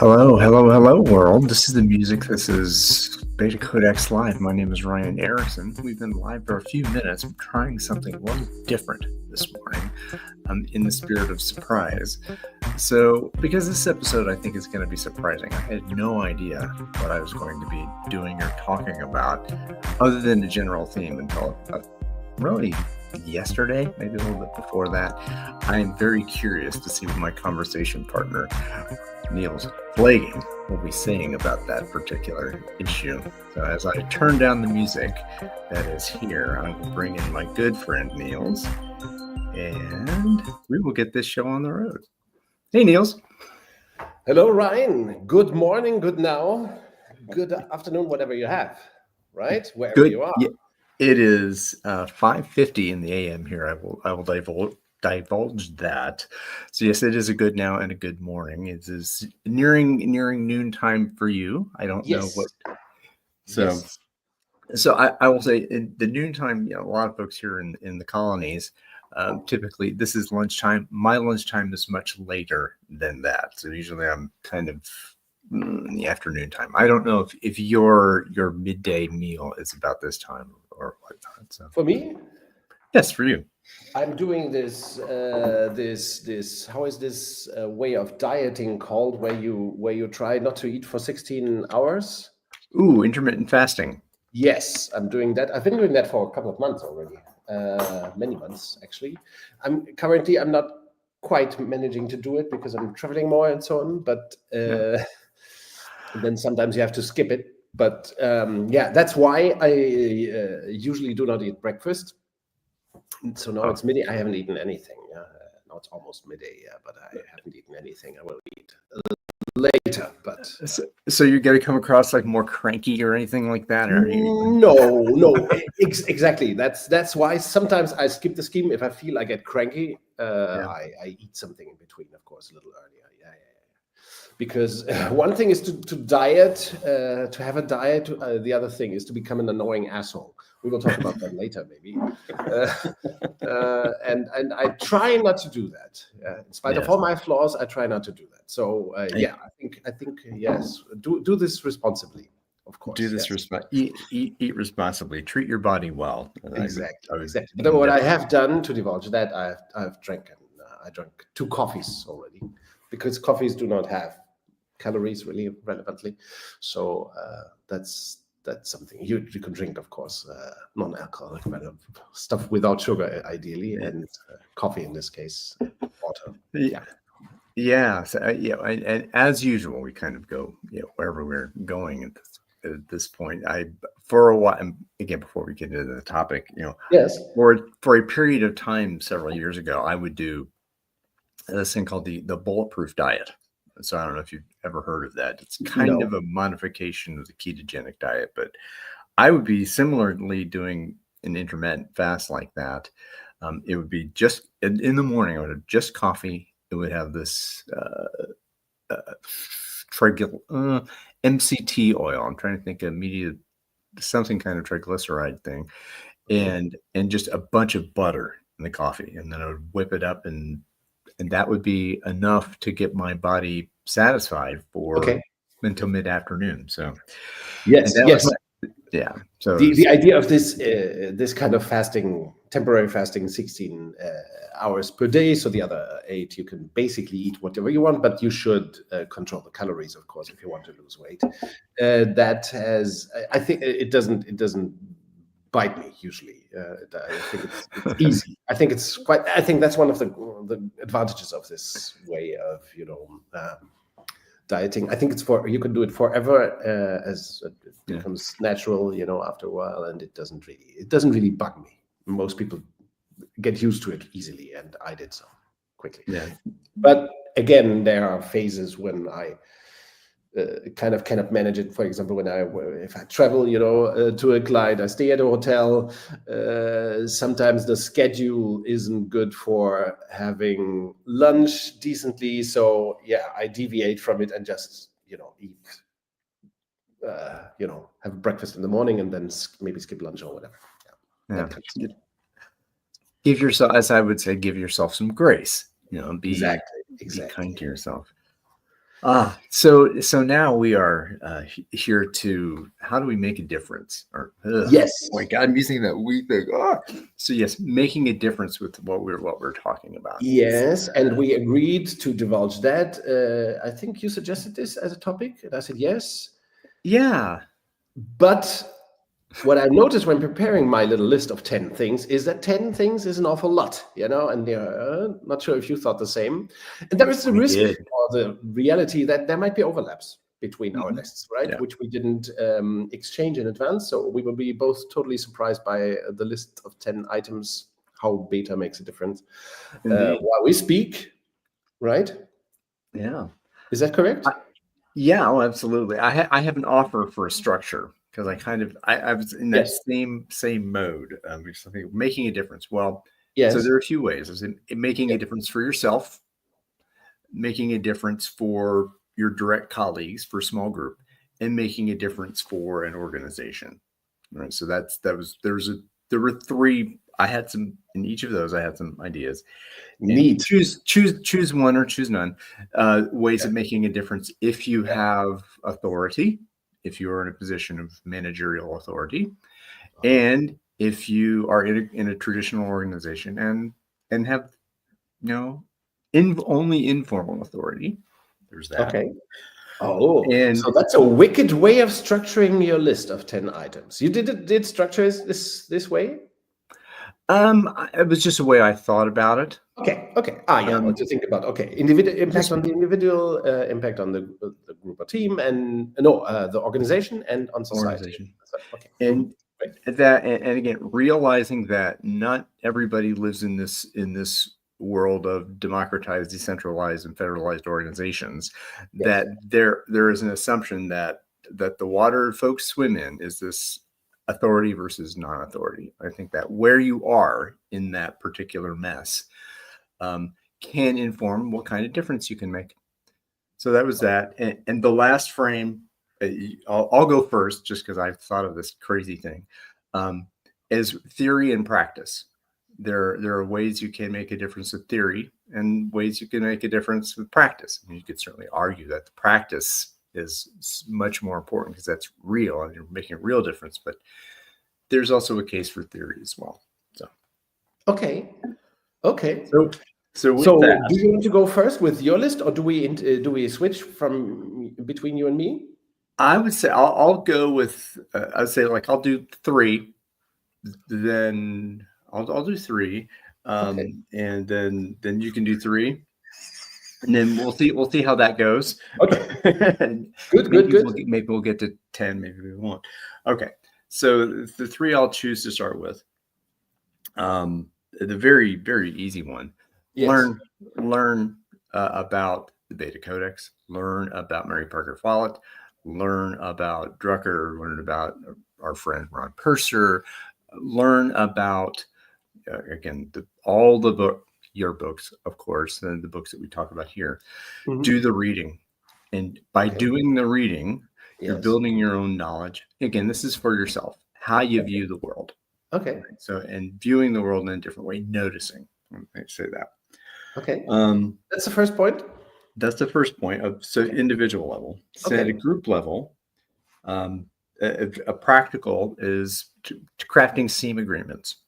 Hello, world. This is the music. This is Beta BetaCodex Live. My name is Ryan Erickson. We've been live for a few minutes. I'm trying something a little different this morning in the spirit of surprise. So, because this episode I think is going to be surprising, I had no idea what I was going to be doing or talking about other than the general theme until really yesterday, maybe a little bit before that. I am very curious to see what my conversation partner, Niels Flagging, will be saying about that particular issue. So as I turn down the music that is here, I will bring in my good friend Niels, and we will get this show on the road. Hey, Niels. Hello, Ryan. Good morning, good now, good afternoon, whatever you have, right? Wherever you are. Yeah, it is 5:50 in the AM here. I will divulge that. So yes, it is a good now and a good morning. It is nearing noontime for you. I don't know what. So I will say in the noontime. A lot of folks here in the colonies. Typically, this is lunchtime. My lunchtime is much later than that. So usually I'm kind of in the afternoon time. I don't know if your midday meal is about this time or whatnot. So for me, yes, for you. I'm doing this how is this way of dieting called, where you try not to eat for 16 hours? Ooh, intermittent fasting. Yes, I'm doing that. I've been doing that for a couple of months already. Many months actually. I'm not quite managing to do it because I'm traveling more and so on, but and then sometimes you have to skip it. But that's why I usually do not eat breakfast. So now it's midday. I haven't eaten anything. Now it's almost midday. But I haven't eaten anything. I will eat later. But so you're going to come across like more cranky or anything like that? Or No, exactly. That's why sometimes I skip the scheme if I feel I get cranky. I eat something in between, of course, a little earlier. Yeah. because one thing is to diet, to have a diet. The other thing is to become an annoying asshole. We will talk about that later, maybe. And I try not to do that. In spite of all my flaws, I try not to do that. So I think yes, do this responsibly. Of course, do this eat responsibly. Treat your body well. Exactly. But what I have done to divulge that, I've drank. I drank 2 coffees already, because coffees do not have calories really relevantly. So that's something you can drink, of course, non-alcoholic stuff without sugar, ideally, and coffee in this case, water. Yeah. So and as usual, we kind of go wherever we're going at this point. For a while, and again, before we get into the topic, yes, for a period of time several years ago, I would do this thing called the bulletproof diet. So I don't know if you've ever heard of that. It's kind of a modification of the ketogenic diet, but I would be similarly doing an intermittent fast like that. It would be just in the morning. I would have just coffee. It would have this MCT oil. I'm trying to think of something kind of triglyceride thing, and just a bunch of butter in the coffee, and then I would whip it up, and that would be enough to get my body satisfied until mid-afternoon. So yes. So the idea of this kind of fasting, temporary fasting, 16 hours per day. So the other 8 you can basically eat whatever you want, but you should control the calories, of course, if you want to lose weight. I think it doesn't bite me usually. I think it's easy. I think that's one of the advantages of this way of dieting. I think you can do it forever, as it becomes natural, after a while, and it doesn't really bug me. Most people get used to it easily, and I did so quickly. But again, there are phases when I kind of cannot manage it. For example, if I travel, to a client, I stay at a hotel. Sometimes the schedule isn't good for having lunch decently. So I deviate from it and just eat. Have breakfast in the morning and then maybe skip lunch or whatever. Give yourself, as I would say, give yourself some grace. Be kind to yourself. So now we are here to, how do we make a difference? Yes. Oh my God, I'm using that we thing. So yes, making a difference with what we're talking about. Yes, and we agreed to divulge that. I think you suggested this as a topic, and I said yes. Yeah. But what I noticed when preparing my little list of 10 things is that 10 things is an awful lot, and not sure if you thought the same. And there is the risk or the reality that there might be overlaps between our lists, right? Yeah. Which we didn't exchange in advance. So we will be both totally surprised by the list of 10 items, how beta makes a difference while we speak, right? Yeah. Is that correct? Yeah, absolutely. I have an offer for a structure, because I was in that same mode, which I think making a difference. Well, so there are a few ways. Is making a difference for yourself, making a difference for your direct colleagues, for a small group, and making a difference for an organization. Right. So there were 3. I had some in each of those. I had some ideas. Neat. Choose one or choose none. Ways of making a difference if you have authority, if you are in a position of managerial authority, and if you are in a traditional organization and have only informal authority. There's that. Okay. So that's a wicked way of structuring your list of 10 items. You did structure this way? It was just a way I thought about it. Okay. What to think about? Okay, individual impact on the individual, impact on the group or team, and the organization and on society. Okay. And again, realizing that not everybody lives in this world of democratized, decentralized, and federalized organizations. That there is an assumption that the water folks swim in is this authority versus non-authority. I think that where you are in that particular mess can inform what kind of difference you can make. So that was that. And the last frame, I'll go first just because I thought of this crazy thing, is theory and practice. There are ways you can make a difference with theory and ways you can make a difference with practice. And you could certainly argue that the practice is much more important because that's real and you're making a real difference. But there's also a case for theory as well. So Okay. So with So that, do you want to go first with your list, or do we switch from between you and me? I would say I'll go with I'd say like I'll do 3, then I'll do 3, Okay. and then you can do 3, and then we'll see how that goes. Okay. And Good. maybe we'll get to 10, maybe we won't. Okay, so the 3 I'll choose to start with. The very, very easy one. Yes. Learn about the Beta Codex. Learn about Mary Parker Follett. Learn about Drucker. Learn about our friend Ron Purser. Learn about again all the your books, of course, and the books that we talk about here. Mhm. Do the reading, and by doing the reading, you're Yes. building your own knowledge. Again, this is for yourself. How you view the world. Okay. So, and viewing the world in a different way, noticing. I say that. Okay. That's the first point. That's the first point of individual level. So at a group level, a practical is to crafting SEAM agreements.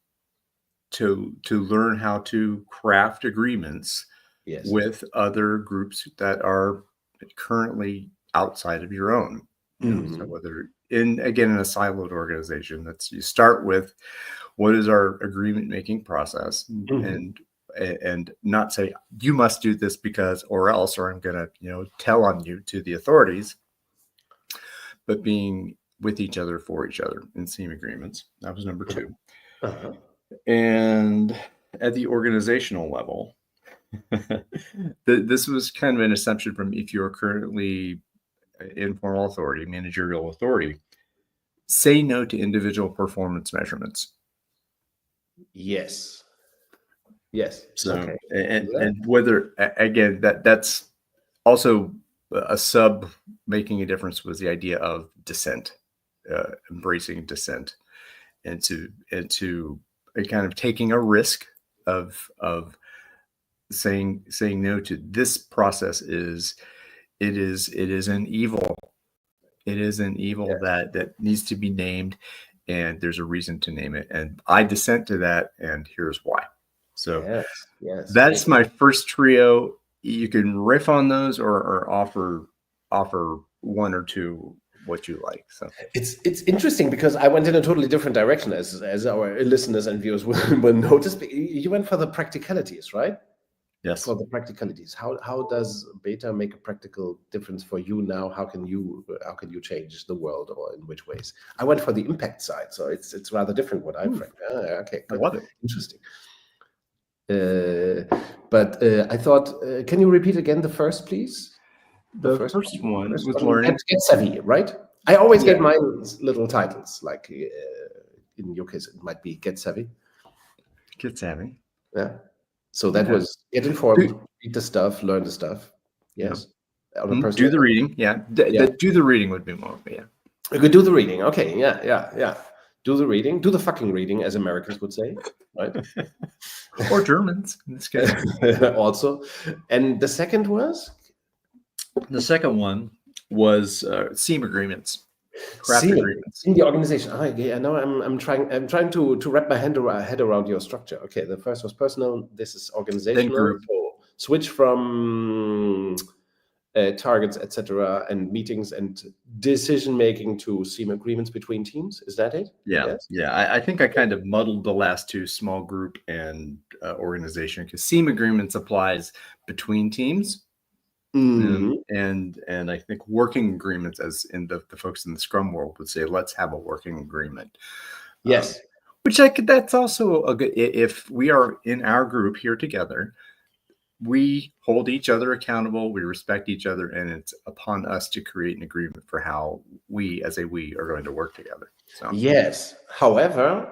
To learn how to craft agreements with other groups that are currently outside of your own. So whether in a siloed organization, you start with what is our agreement making process, and not say you must do this because or else, or I'm going to tell on you to the authorities, but being with each other for each other in SEAM agreements. That was number 2. And at the organizational level, this was kind of an assumption from if you're currently informal authority, managerial authority, say no to individual performance measurements. Yes. So, and whether, again, that's also a sub making a difference was the idea of dissent, embracing dissent, and to kind of taking a risk of saying no to this process is an evil. It is an evil that needs to be named, and there's a reason to name it. And I dissent to that, and here's why. So that's my first trio. You can riff on those or offer one or two what you like. So it's interesting because I went in a totally different direction, as our listeners and viewers will notice. You went for the practicalities, right? Yes. For the practicalities. How does Beta make a practical difference for you now? How can you change the world, or in which ways? I went for the impact side, so it's rather different what I'm framed. Okay, I love it. Interesting. But I thought, can you repeat again the first, please? The first one was learning. Get savvy, right? I always get my little titles. Like in your case, it might be Get Savvy. Get savvy. Yeah. So that was get informed, read the stuff, learn the stuff. Yes. Do the reading. Do the reading would be more. Yeah. You could do the reading. Okay. Yeah. Do the reading. Do the fucking reading, as Americans would say, right? Or Germans in this case. Also. And the second was? The second one was SEAM agreements. Craft agreements in the organization. Now I'm trying to wrap my head around your structure. Okay, the first was personal. This is organizational. Then group. So switch from targets, etc., and meetings and decision making to SEAM agreements between teams. Is that it? Yeah. I think I kind of muddled the last two, small group and organization, because SEAM agreements applies between teams. And I think working agreements, as in the folks in the Scrum world would say, let's have a working agreement. Yes. That's also a good, if we are in our group here together, we hold each other accountable, we respect each other, and it's upon us to create an agreement for how we as a we are going to work together. So yes. However,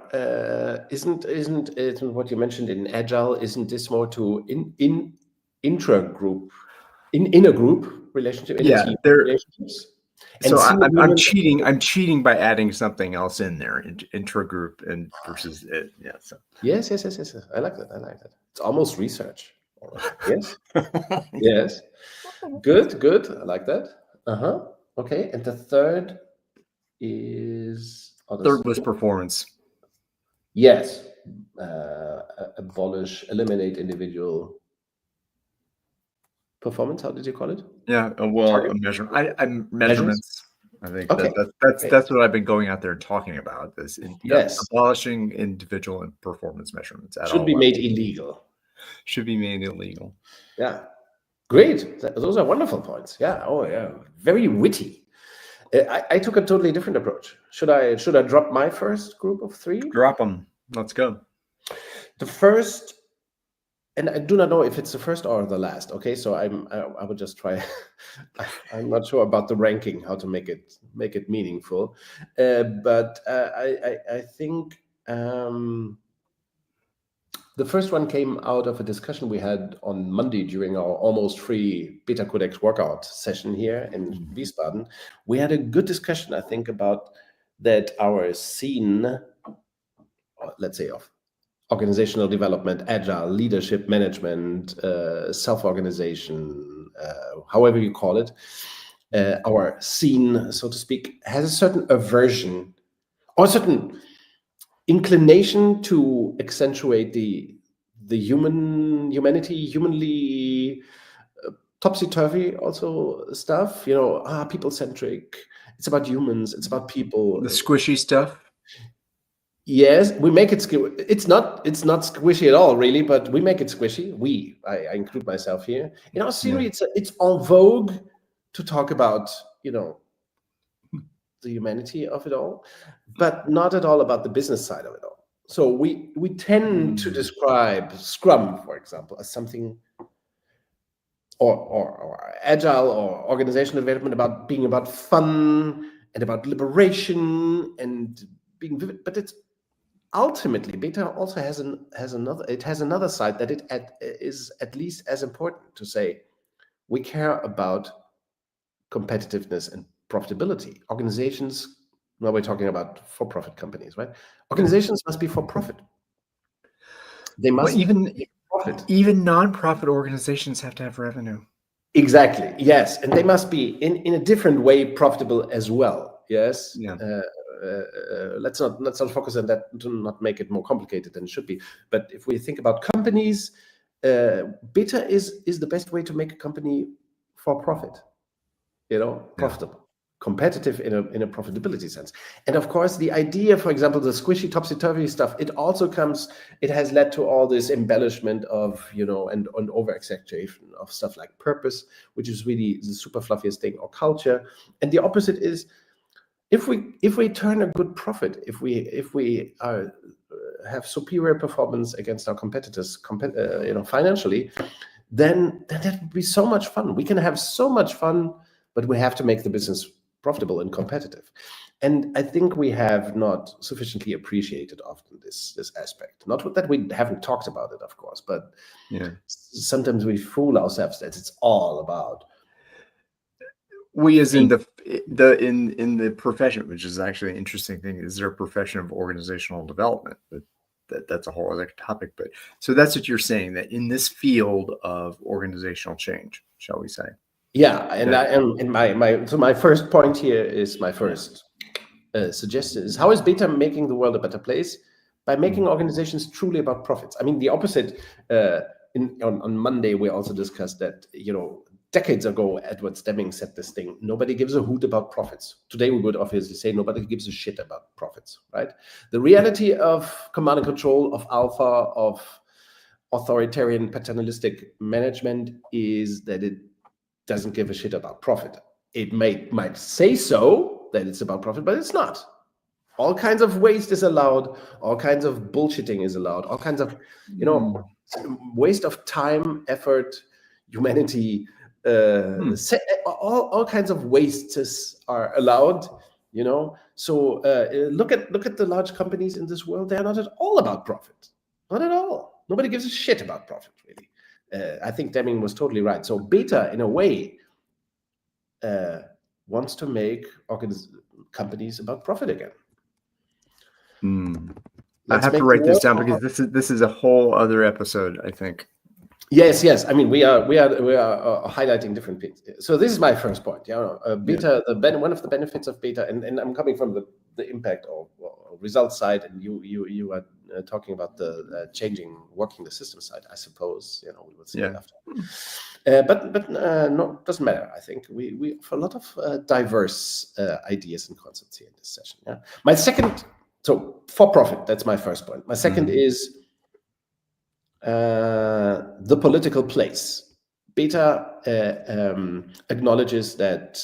isn't it what you mentioned in Agile, isn't this more to in intra-group, in a group relationship, Yeah, team there. relationships. And So senior I'm women, cheating. I'm cheating by adding something else in there, intra-group and versus it. Yeah. So yes. I like that. I like that. It's almost research already. Yes. Yes. Good. I like that. Uh-huh. Okay. And the third is third was performance. yes. Abolish, eliminate individual performance. How did you call it? Yeah. Well, a measure. I'm Measures. measurements. I think Okay. that's what I've been going out there and talking about. This Yes. abolishing individual and performance measurements at Should all be levels. made illegal. Should be made illegal. Yeah. Great. Those are wonderful points. Yeah. Oh, yeah. Very witty. I took a totally different approach. Should I drop my first group of three? Drop them. Let's go. The first, and I do not know if it's the first or the last. Okay, so I would just try. I'm not sure about the ranking, how to make it meaningful, but I think the first one came out of a discussion we had on Monday during our almost free Beta Codex workout session here in Wiesbaden. We had a good discussion, I think, about that our scene, let's say, of organizational development, agile leadership management, self-organization, however you call it, our scene, so to speak, has a certain aversion or a certain inclination to accentuate the humanly topsy-turvy also stuff, people centric. It's about humans, it's about people. The squishy stuff. Yes, we make it it's not squishy at all, really, but we make it squishy. I include myself here. In our scenery, it's en vogue to talk about, the humanity of it all, but not at all about the business side of it all. So we tend to describe Scrum, for example, as something, or agile or organizational development about being about fun and about liberation and being vivid. But it's ultimately Beta also has another side that is at least as important to say. We care about competitiveness and profitability. Organizations, now we're talking about for-profit companies, right? Organizations must be for profit. They must be profit. Even nonprofit organizations have to have revenue. Exactly. Yes, and they must be in a different way profitable as well. Yes. Yeah. Let's not focus on that to not make it more complicated than it should be. But if we think about companies, Beta is the best way to make a company for profit. Profitable, competitive in a profitability sense. And of course, the idea, for example, the squishy topsy-turvy stuff, it has led to all this embellishment of, and over-exaggeration of stuff like purpose, which is really the super fluffiest thing, or culture. And the opposite is, if we turn a good profit, if we have superior performance against our competitors, financially, then that would be so much fun. We can have so much fun, but we have to make the business profitable and competitive. And I think we have not sufficiently appreciated often this aspect. Not that we haven't talked about it, of course, but sometimes we fool ourselves that it's all about. We, as in the profession, which is actually an interesting thing, is there a profession of organizational development? But that's a whole other topic. But so that's what you're saying, that in this field of organizational change, shall we say? Yeah, and I am in my first point here is my first suggestion is, how is Beta making the world a better place? By making organizations truly about profits. I mean, the opposite. On Monday, we also discussed that, decades ago, Edward Deming said this thing: nobody gives a hoot about profits. Today, we would obviously say nobody gives a shit about profits, right? The reality of command and control, of alpha, of authoritarian paternalistic management is that it doesn't give a shit about profit. It might say so, that it's about profit, but it's not. All kinds of waste is allowed. All kinds of bullshitting is allowed. All kinds of, waste of time, effort, humanity. All kinds of wastes are allowed. So look at the large companies in this world. They're not at all about profit. Not at all. Nobody gives a shit about profit, really. I think Deming was totally right. So Beta, in a way, wants to make companies about profit again. I have to write this down because this is a whole other episode, I think. Yes. I mean, we are highlighting different things. So this is my first point. Beta. One of the benefits of beta, and I'm coming from the impact or result side, and you are talking about the changing working the system side. I suppose we will see after. But no, doesn't matter. I think we have a lot of diverse ideas and concepts here in this session. Yeah. My second. So for profit, that's my first point. My second is the political place. Beta acknowledges that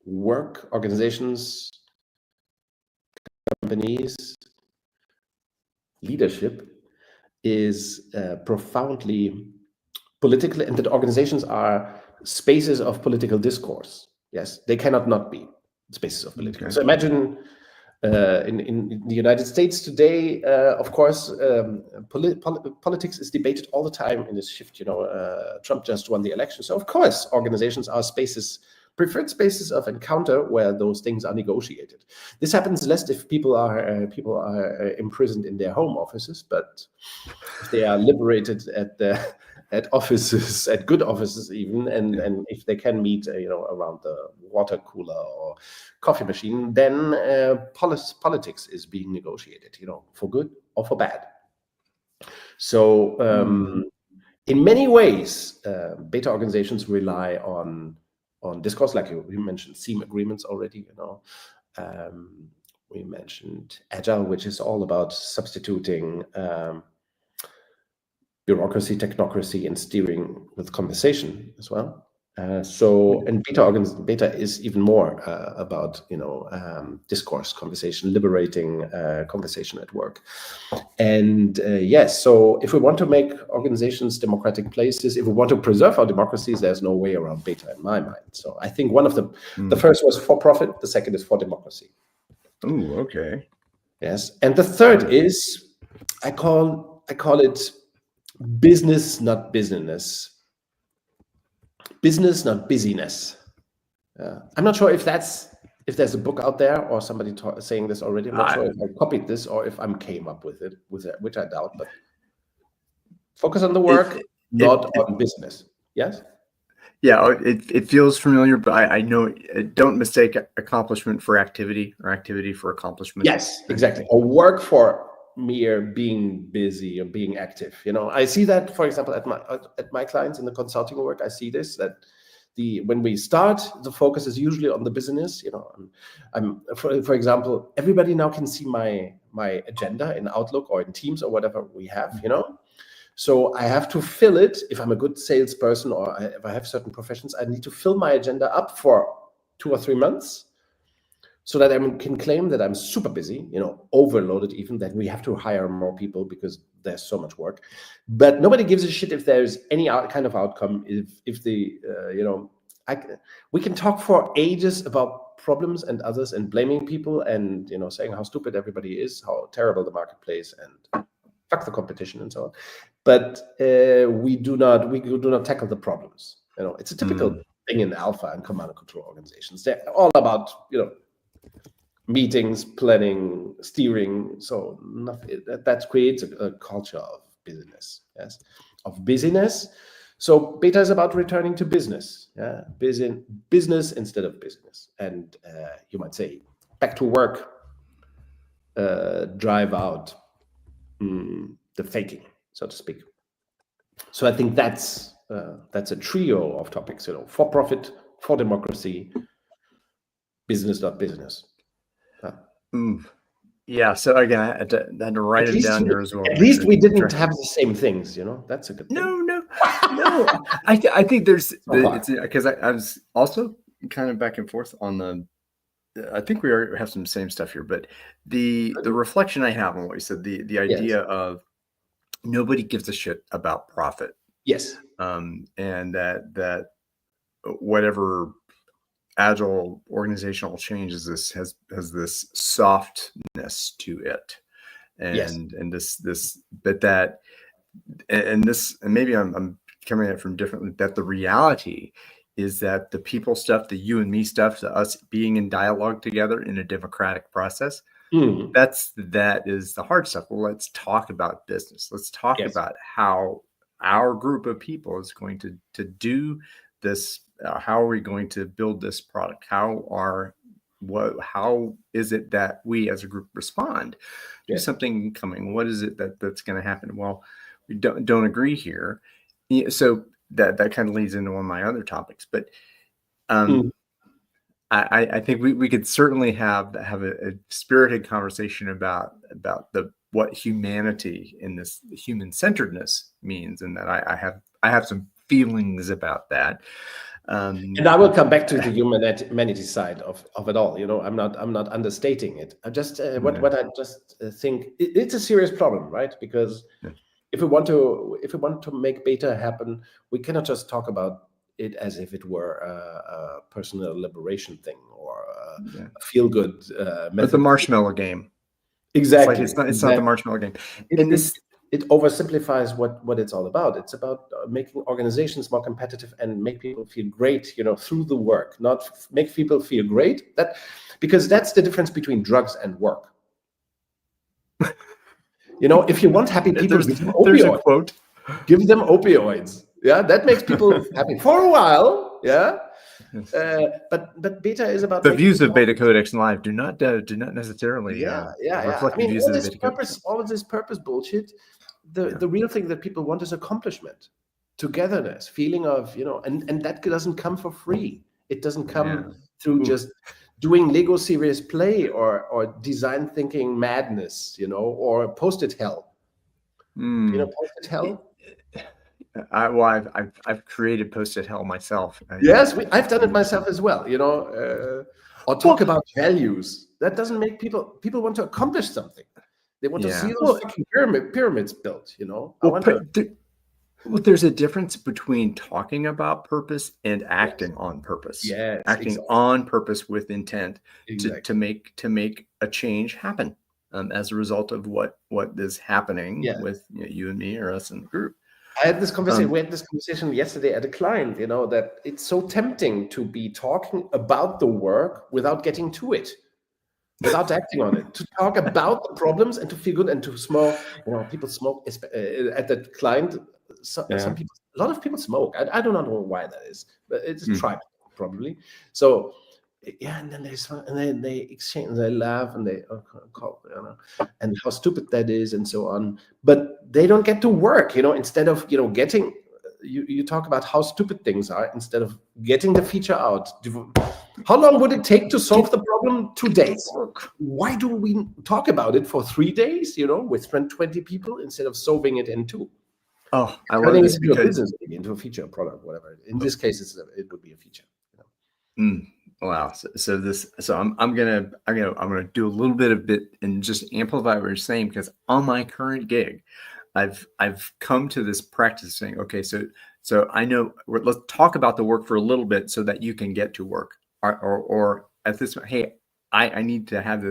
work, organizations, companies, leadership is profoundly political, and that organizations are spaces of political discourse. Yes, they cannot not be spaces of political. So imagine in the United States today, of course, politics is debated all the time in this shift. Trump just won the election, so of course, organizations are preferred spaces of encounter where those things are negotiated. This happens less if people are imprisoned in their home offices, but if they are liberated at offices, at good offices even, and if they can meet around the water cooler or coffee machine, then politics is being negotiated, for good or for bad. So in many ways, beta organizations rely on discourse, like you mentioned SEAM agreements already. We mentioned Agile, which is all about substituting bureaucracy, technocracy, and steering with conversation as well. And beta is even more about discourse, conversation, liberating conversation at work. And so if we want to make organizations democratic places, if we want to preserve our democracies, there's no way around beta in my mind. So I think one of the first was for profit, the second is for democracy. Oh, okay. Yes, and the third is I call it business, not business. Business, not busyness. I'm not sure if there's a book out there or somebody saying this already. I'm not sure if I copied this or if I came up with it, which I doubt. But focus on the work, not on business. Yes. Yeah, it feels familiar, but I know. Don't mistake accomplishment for activity or activity for accomplishment. Yes, exactly. Or work for mere being busy or being active. I see that, for example, at my clients in the consulting work. I see this, that when we start, the focus is usually on the business. I'm for example, everybody now can see my agenda in Outlook or in Teams or whatever we have. So I have to fill it. If I'm a good salesperson or if I have certain professions, I need to fill my agenda up for 2 or 3 months, so that I can claim that I'm super busy, overloaded, even that we have to hire more people because there's so much work. But nobody gives a shit if there's any kind of outcome. If we can talk for ages about problems and others and blaming people and saying how stupid everybody is, how terrible the marketplace, and fuck the competition and so on. But we do not tackle the problems. It's a typical thing in alpha and command and control organizations. They're all about meetings, planning, steering. So that creates a culture of business. Yes, of busyness. So beta is about returning to business. Yeah, business instead of business. And you might say back to work. Drive out the faking, so to speak. So I think that's a trio of topics. For profit, for democracy, business, not business. Yeah. So again, I had to write it down here as well. At least we didn't have the same things. That's a good thing. No. I think there's because I was also kind of back and forth on the. I think we have some same stuff here, but the reflection I have on what you said, the idea of nobody gives a shit about profit. Yes. And that whatever agile organizational change has this softness to it, and this but that and this, and maybe I'm coming at it from differently, that the reality is that the people stuff, the you and me stuff, the us being in dialogue together in a democratic process, that is the hard stuff. Well, let's talk about business. Let's talk about how our group of people is going to do this. How are we going to build this product? How is it that we as a group respond to something coming? What is it that's going to happen? Well, we don't agree here. So that kind of leads into one of my other topics, but I think we could certainly have a spirited conversation about what humanity in this human-centeredness means, and that I have some feelings about that. And I will come back to the humanity side of it all. I'm not understating it. I just what I just think it's a serious problem, right? Because if we want to make beta happen, we cannot just talk about it as if it were a personal liberation thing or a feel-good method. But the marshmallow game. Exactly. It's not the marshmallow game. It oversimplifies what it's all about. It's about making organizations more competitive and make people feel great, through the work, not make people feel great. Because that's the difference between drugs and work. If you want happy people, give them opioids. There's a quote. Give them opioids. Yeah, that makes people happy for a while. Yeah. But beta is about the views of BetaCodex Live do not necessarily reflect the views of the BetaCodex. All of this purpose bullshit. The real thing that people want is accomplishment, togetherness, feeling of and that doesn't come for free. It doesn't come through just doing Lego serious play or design thinking madness, or post-it hell. Post-it hell. I've created post-it hell myself. Yes, I've done it myself as well. Or talk about values. That doesn't make people want to accomplish something. They want to see those fucking pyramids built. There's a difference between talking about purpose and acting on purpose. Yes, acting on purpose with intent to make a change happen as a result of what is happening with you and me or us in the group. I had this conversation. We had this conversation yesterday at a client. That it's so tempting to be talking about the work without getting to it, without acting on it. To talk about the problems and to feel good and to smoke. People smoke at that client. Some people, a lot of people smoke. I do not know why that is, but it's a tribe probably. So. And then they exchange, and they laugh, and they call, and how stupid that is, and so on. But they don't get to work, Instead of getting, you talk about how stupid things are instead of getting the feature out. How long would it take to solve the problem? 2 days. Why do we talk about it for 3 days? With 20 people instead of solving it in 2. Oh, I love this into a business, into a feature, product, whatever. In this case, it would be a feature. Wow. So I'm gonna do a little bit of it and just amplify what you're saying, because on my current gig, I've come to this practice of saying, okay, so I know, let's talk about the work for a little bit so that you can get to work, or at this, hey, I need to have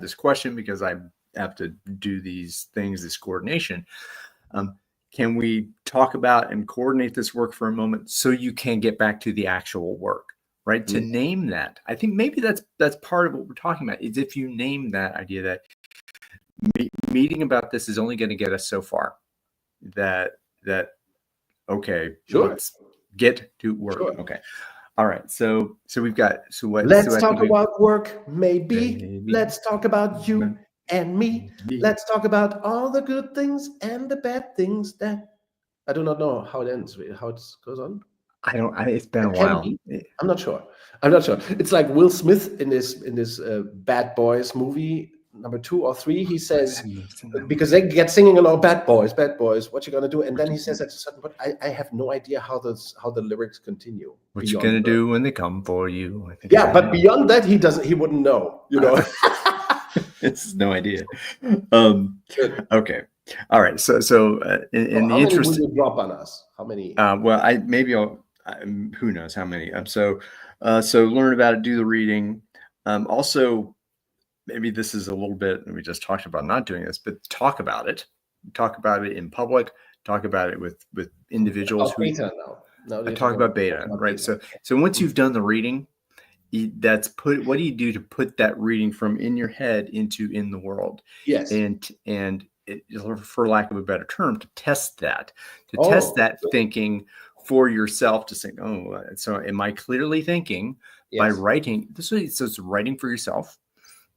this question because I have to do these things, this coordination. Can we talk about and coordinate this work for a moment so you can get back to the actual work? Right. To name that. I think maybe that's part of what we're talking about, is if you name that idea that meeting about this is only going to get us so far, that okay, let's get to work. Sure. Okay. All right. So we've got, let's talk about work. Maybe let's talk about you and me. Let's talk about all the good things and the bad things that I do not know how it ends, how it goes on. It's been a while. I'm not sure. It's like Will Smith in this Bad Boys movie number 2 or 3. He says, because they get singing along, bad boys, what you gonna do? And then he says at a certain point, I have no idea how the lyrics continue. What you gonna do when they come for you? I think but beyond that, he wouldn't know. It's no idea. Okay. All right. So in the interest, will you drop on us? How many? Who knows how many? So learn about it, do the reading. Also, maybe this is a little bit, we just talked about not doing this, but talk about it in public, talk about it with individuals. Beta now. Now I you're talk talking about beta, about right? beta. So once you've done the reading, what do you do to put that reading from in your head into in the world? Yes. And for lack of a better term, to test that Oh, thinking for yourself, to say, oh, so am I clearly thinking by yes. writing? So it's writing for yourself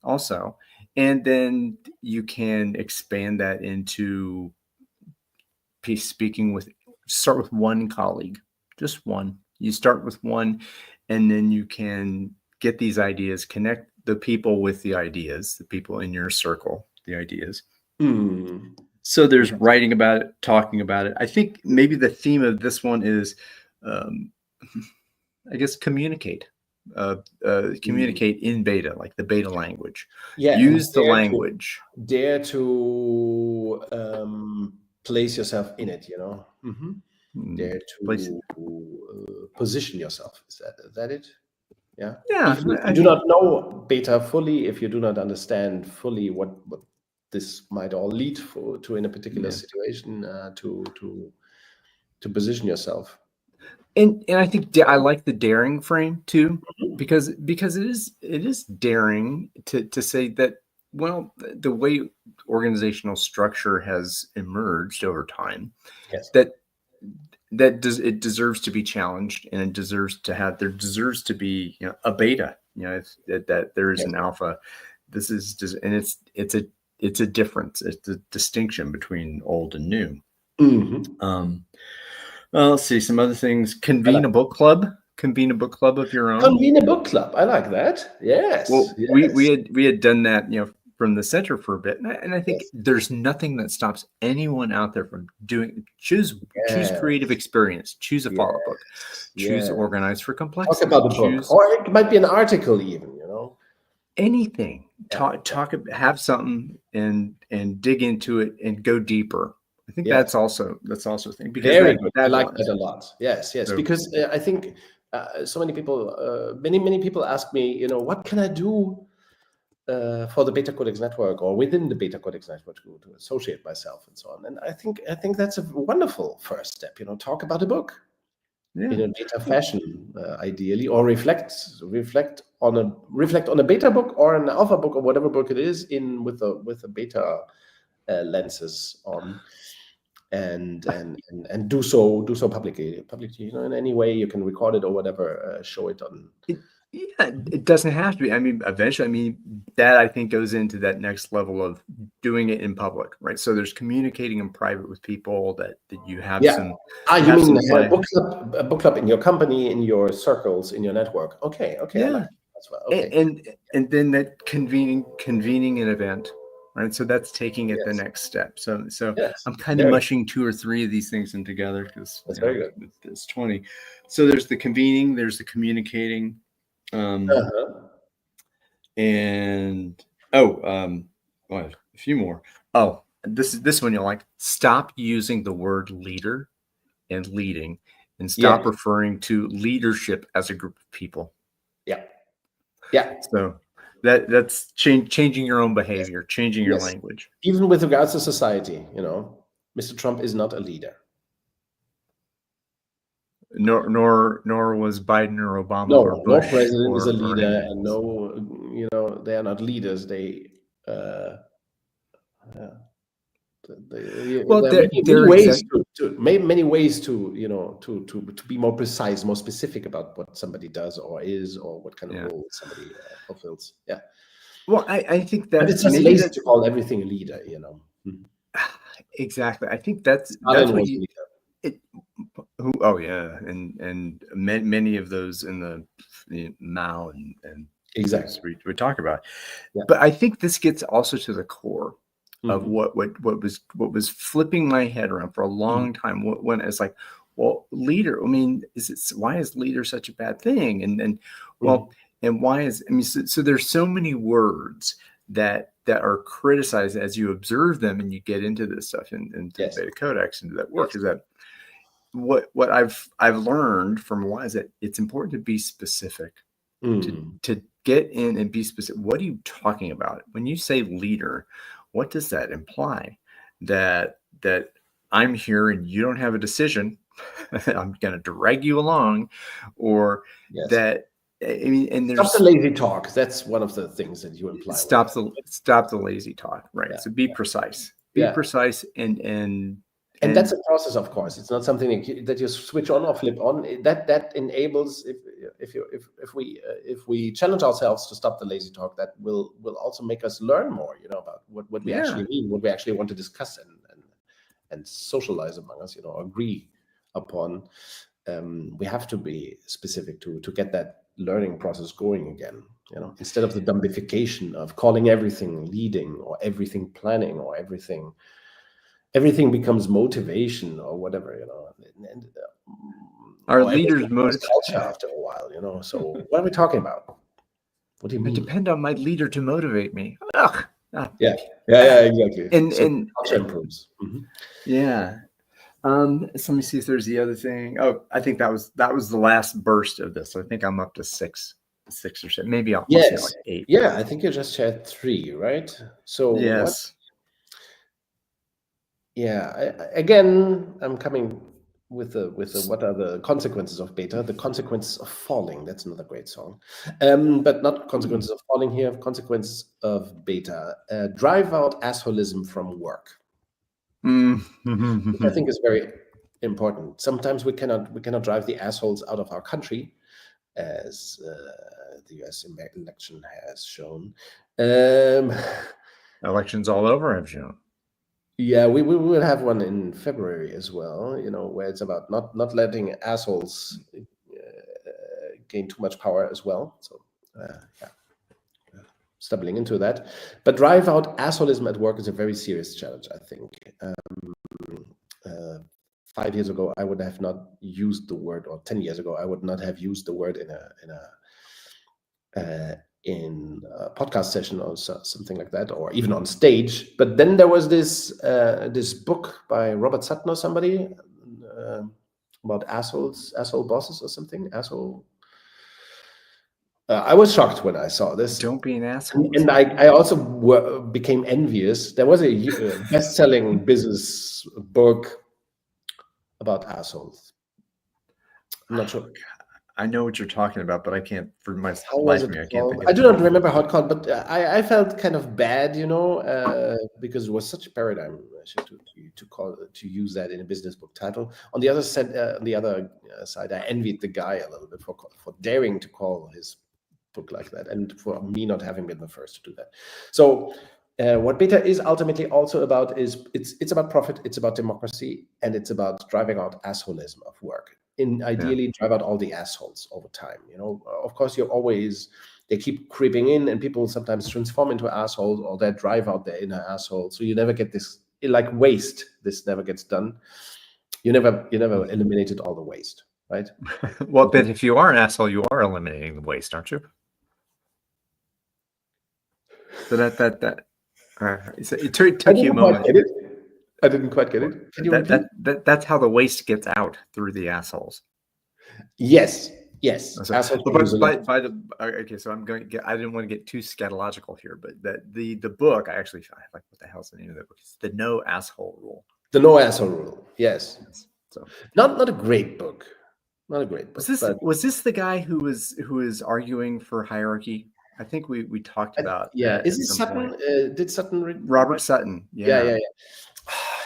also. And then you can expand that into speaking start with one colleague, just one. You start with one, and then you can get these ideas, connect the people with the ideas, the people in your circle, the ideas. Mm. So there's writing about it, talking about it. I think maybe the theme of this one is, I guess, communicate. Communicate in beta, like the beta language. Yeah, and Use the language. dare to place yourself in it. Dare Place to position yourself. Is that it? Yeah. Yeah, Even if I you do think not know beta fully, if you do not understand fully what this might all lead to in a particular yeah. situation, to position yourself. And I think I like the daring frame too, because it is daring to say that, well, the way organizational structure has emerged over time, Yes. that it deserves to be challenged, and there deserves to be, a beta, that there is Yes. an alpha. This is just, and it's a difference. It's a distinction between old and new. Well, let's see some other things. Convene a book club. Convene a book club of your own. Convene a book club. I like that. Yes. Well, yes. we had done that, from the center for a bit, and I think there's nothing that stops anyone out there from choose creative experience, choose a follow book, choose organize for complexity. Talk about the book, or it might be an article, even. Anything. Have something and dig into it and go deeper. I think that's also a thing, because very good. I like that a lot. Yes, So, because I think so many people, many people ask me, what can I do for the BetaCodex network or within the BetaCodex network to associate myself and so on. And I think that's a wonderful first step. Talk about a book in a beta fashion, ideally, or reflect on a beta book or an alpha book or whatever book it is with a beta lenses on. And do so publicly, in any way you can record it or whatever, show it on. It doesn't have to be. I mean, eventually, that I think goes into that next level of doing it in public, right? So there's communicating in private with people that you have some. You mean a book club in your company, in your circles, in your network? Okay, Yeah. I like that as well. Okay. And then that convening an event, right? So that's taking it the next step. So I'm kind of mushing 2 or 3 of these things in together, because that's very good. It's 20. So there's the convening, there's the communicating, and a few more. Oh, this one you'll like. Stop using the word leader and leading, and stop referring to leadership as a group of people. Yeah. So that's changing your own behavior, changing your language. Even with regards to society, Mr. Trump is not a leader. Nor was Biden or Obama or Bush. No president is a leader, and no, they are not leaders. There are many ways to be more precise, more specific about what somebody does or is, or what kind of role somebody fulfills. Yeah. Well, I think that, but it's just lazy to call everything a leader. Exactly. I think that's what you. And many of those in the Mao and exactly we talk about. But I think this gets also to the core of what was flipping my head around for a long time. When it's like, well, leader. I mean, why is leader such a bad thing? And why is, so there's so many words that are criticized as you observe them and you get into this stuff into Beta Codex, into that work, is that what I've learned from a while is that it's important to be specific, to get in and be specific. What are you talking about when you say leader? What does that imply? That I'm here and you don't have a decision. I'm going to drag you along, or Yes. that, I mean, and Stop there's the lazy talk. That's one of the things that you imply. stop the lazy talk, right? Yeah. So be precise, Yeah. precise, and that's a process, of course. It's not something that you switch on or flip on. That enables, if we challenge ourselves to stop the lazy talk, that will also make us learn more, about what we actually mean, what we actually want to discuss and socialize among us, agree upon. We have to be specific to get that learning process going again, instead of the dumbification of calling everything leading or everything planning or everything becomes motivation or whatever, and our leaders' culture after a while, So what are we talking about? What do you mean? I depend on my leader to motivate me. Ugh. Yeah, exactly. And culture improves. Mm-hmm. Yeah. So let me see if there's the other thing. Oh, I think that was the last burst of this. So I think I'm up to six or seven. Maybe I'll say like 8. Yeah, I think you just shared 3, right? So yes. Again, I'm coming with the what are the consequences of beta? The consequences of falling. That's another great song, but not consequences of falling here. Consequences of beta. Drive out assholism from work. Which I think is very important. Sometimes we cannot drive the assholes out of our country, as the U.S. election has shown. Elections all over have shown. Yeah, we will have one in February as well, where it's about not letting assholes gain too much power as well. So, stumbling into that. But drive out assholism at work is a very serious challenge, I think. 5 years ago, I would have not used the word, or 10 years ago, I would not have used the word in a podcast session or something like that, or even on stage. But then there was this book by Robert Sutton or somebody about asshole bosses or something. I was shocked when I saw this. Don't be an asshole. And I also became envious. There was a best-selling business book about assholes. I'm not sure. I know what you're talking about, but I can't, for my How life was of me, it I can't called? think of I do not remember how it called, but I felt kind of bad, because it was such a paradigm shift to use that in a business book title. On the other side, I envied the guy a little bit for daring to call his book like that, and for me not having been the first to do that. So what beta is ultimately also about is it's about profit, it's about democracy, and it's about driving out assholism of work. Ideally drive out all the assholes over time. Of course, they keep creeping in, and people sometimes transform into assholes, or they drive out their inner asshole. So you never get this, like waste. This never gets done. You never eliminated all the waste, right? Well, but if you are an asshole, you are eliminating the waste, aren't you? So it took you a moment. I didn't quite get it. Can you repeat? That's how the waste gets out, through the assholes. Yes. So, okay, so I didn't want to get too scatological here, but the book, I like, what the hell's the name of the book? It's The No Asshole Rule. The No Asshole Rule. Yes. So not a great book. Not a great book. Was this the guy who was arguing for hierarchy? I think we talked about. Is it Sutton? Did Sutton read? Robert Sutton. Yeah.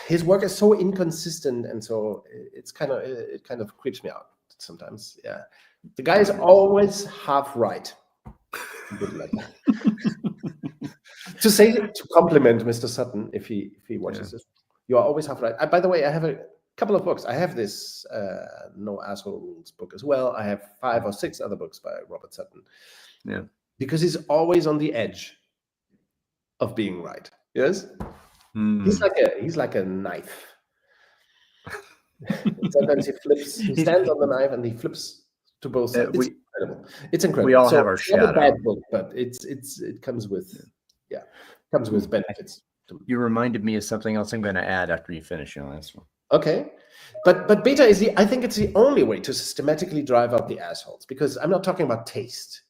His work is so inconsistent, and so it kind of creeps me out sometimes. Yeah, the guy is always half right. To compliment Mr. Sutton, if he watches this, you are always half right. By the way, I have a couple of books. I have this No Asshole Rules book as well. I have 5 or 6 other books by Robert Sutton. Yeah. Because he's always on the edge of being right. Yes, he's like a knife. Sometimes he stands on the knife and he flips to both sides. It's incredible. It's incredible. We all have our shadow. It's not a bad book, but it comes with benefits. You reminded me of something else I'm going to add after you finish your last one. Okay. But beta is I think it's the only way to systematically drive out the assholes, because I'm not talking about taste.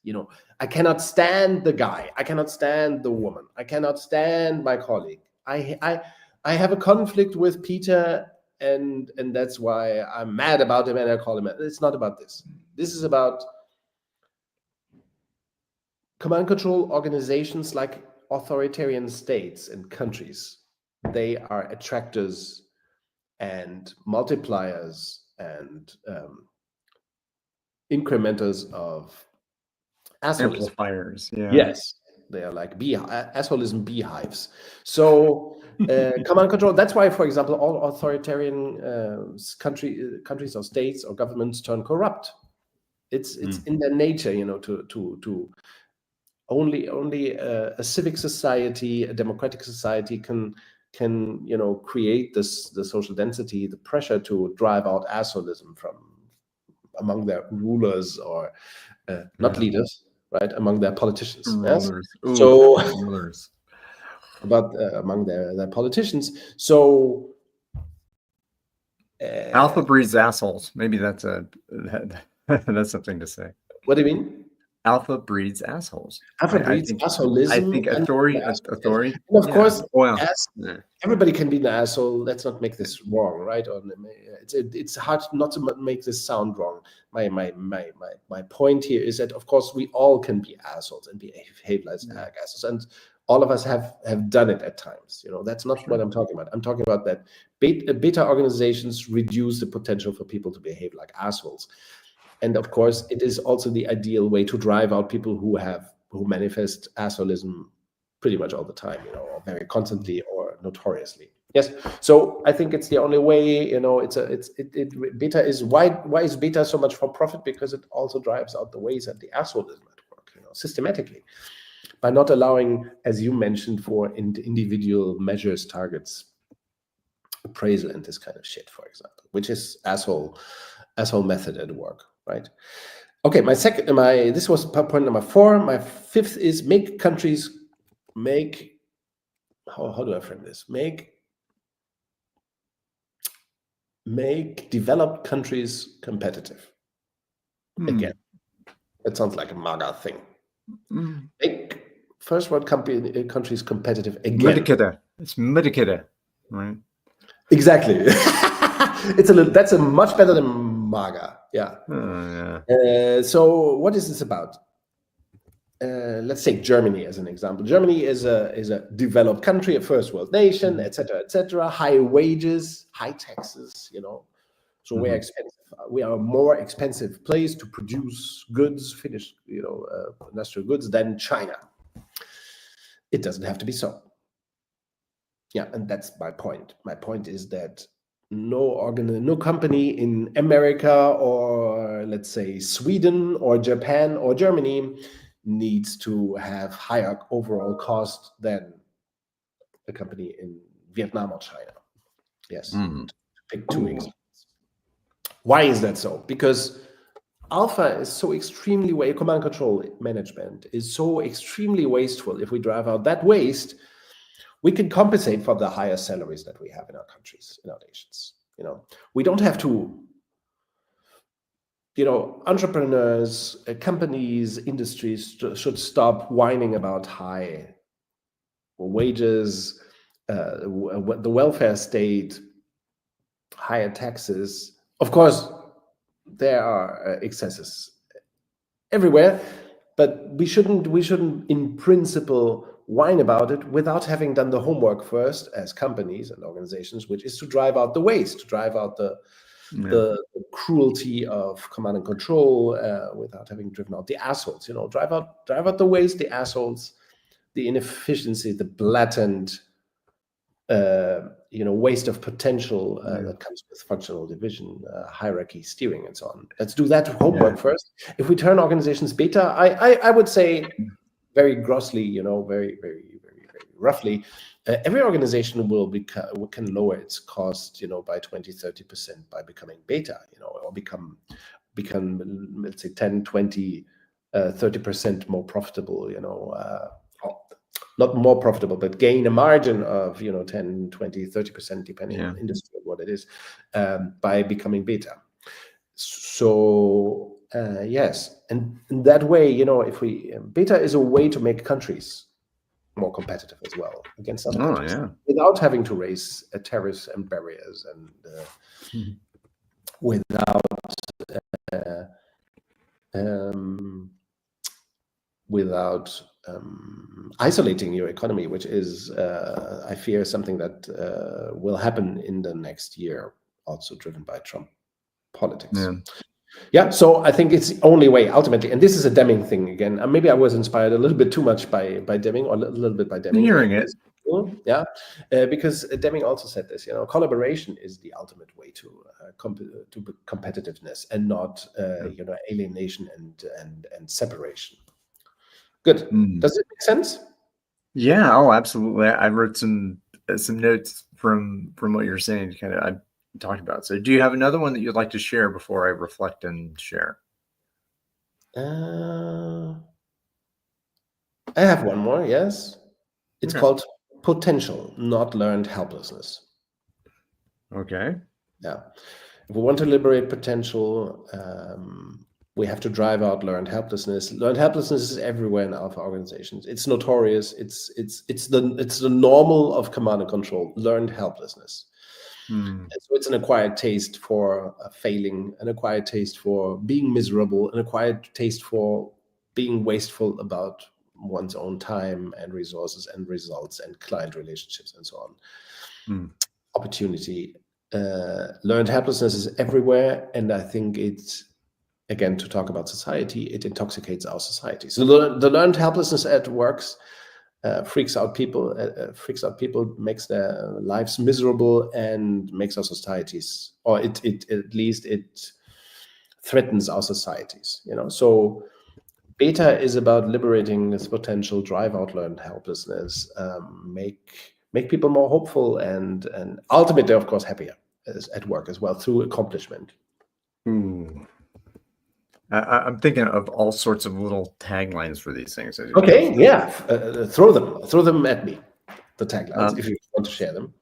I cannot stand the guy. I cannot stand the woman. I cannot stand my colleague. I have a conflict with Peter and that's why I'm mad about him and I call him. It's not about this. This is about command control organizations like authoritarian states and countries. They are attractors and multipliers and incrementers of assholism. Amplifiers, yeah. Yes, they are like assholism beehives. So command control. That's why, for example, all authoritarian countries or states or governments turn corrupt. It's in their nature, to only a civic society, a democratic society can create the social density, the pressure to drive out assholism from among their rulers or not leaders, right? Among their politicians. Rulers. Yes? So rulers. But among their politicians. So alpha breeds assholes. Maybe that's that's something to say. What do you mean? Alpha breeds assholes. Alpha breeds assholism. I think authority. And of course, everybody can be an asshole. Let's not make this wrong, right? It's hard not to make this sound wrong. My point here is that, of course, we all can be assholes and behave like assholes, and all of us have done it at times. That's not what I'm talking about. I'm talking about that beta organizations reduce the potential for people to behave like assholes. And of course, it is also the ideal way to drive out people who manifest assholism pretty much all the time, or very constantly or notoriously. Yes. So I think it's the only way. Beta is why is beta so much for profit? Because it also drives out the ways that the assholism at work, systematically, by not allowing, as you mentioned, for individual measures, targets, appraisal, and this kind of shit, for example, which is asshole method at work. Right. Okay. This was point number 4. My 5th is how do I frame this? Make developed countries competitive. Again, that sounds like a MAGA thing. Make first world countries competitive again. It's Medicare, right? Exactly. That's a much better than MAGA. Yeah. So what is this about? Let's take Germany as an example. Germany is a developed country, a first world nation, etc. High wages, high taxes. So we're expensive. We are a more expensive place to produce goods, finished, industrial goods than China. It doesn't have to be so. Yeah, and that's my point. My point is that no company in America or, let's say, Sweden or Japan or Germany needs to have higher overall cost than a company in Vietnam or China. Yes, to pick 2 examples. Why is that so? Because alpha is so extremely command control management is so extremely wasteful. If we drive out that waste, we can compensate for the higher salaries that we have in our countries, in our nations. We don't have to, entrepreneurs, companies, industries should stop whining about high wages, the welfare state, higher taxes. Of course, there are excesses everywhere, but we shouldn't in principle whine about it without having done the homework first as companies and organizations, which is to drive out the waste, to drive out the cruelty of command and control, without having driven out the assholes. Drive out the waste, the assholes, the inefficiency, the blatant waste of potential that comes with functional division, hierarchy, steering, and so on. Let's do that homework first. If we turn organizations beta, I would say, very grossly, very, very, very, very roughly, every organization can lower its cost, by 20-30% by becoming beta, or become, let's say, 10, 20, 30% more profitable, not more profitable, but gain a margin of 10, 20, 30%, depending on industry and what it is, by becoming beta. So yes, and in that way, if we beta is a way to make countries more competitive as well against other Oh, countries yeah. without having to raise tariffs and barriers and without um, without isolating your economy, which is, I fear, something that will happen in the next year, also driven by Trump politics. Yeah. Yeah, so I think it's the only way ultimately, and this is a Deming thing again. Maybe I was inspired a little bit too much by Deming, or a little bit by Deming. Hearing it. Yeah, because Deming also said this. Collaboration is the ultimate way to competitiveness, and not alienation and separation. Good. Does it make sense? Yeah. Oh, absolutely. I wrote some notes from what you're saying. Kind of, I talked about. So, do you have another one that you'd like to share before I reflect and share? I have one more. Yes, it's called potential, not learned helplessness. Okay. Yeah. If we want to liberate potential, we have to drive out learned helplessness. Learned helplessness is everywhere in alpha organizations. It's notorious. It's the normal of command and control. Learned helplessness. And so it's an acquired taste for failing, an acquired taste for being miserable, an acquired taste for being wasteful about one's own time and resources and results and client relationships and so on. Opportunity. Learned helplessness is everywhere, and I think it's, again, to talk about society, it intoxicates our society. So the learned helplessness at works freaks out people, makes their lives miserable, and makes our societies, or it at least it threatens our societies. So Beta is about liberating this potential, drive out learned helplessness, make people more hopeful, and ultimately, of course, happier at work as well through accomplishment. Ooh. I'm thinking of all sorts of little taglines for these things. Okay, yeah, throw them at me. The taglines, if you want to share them.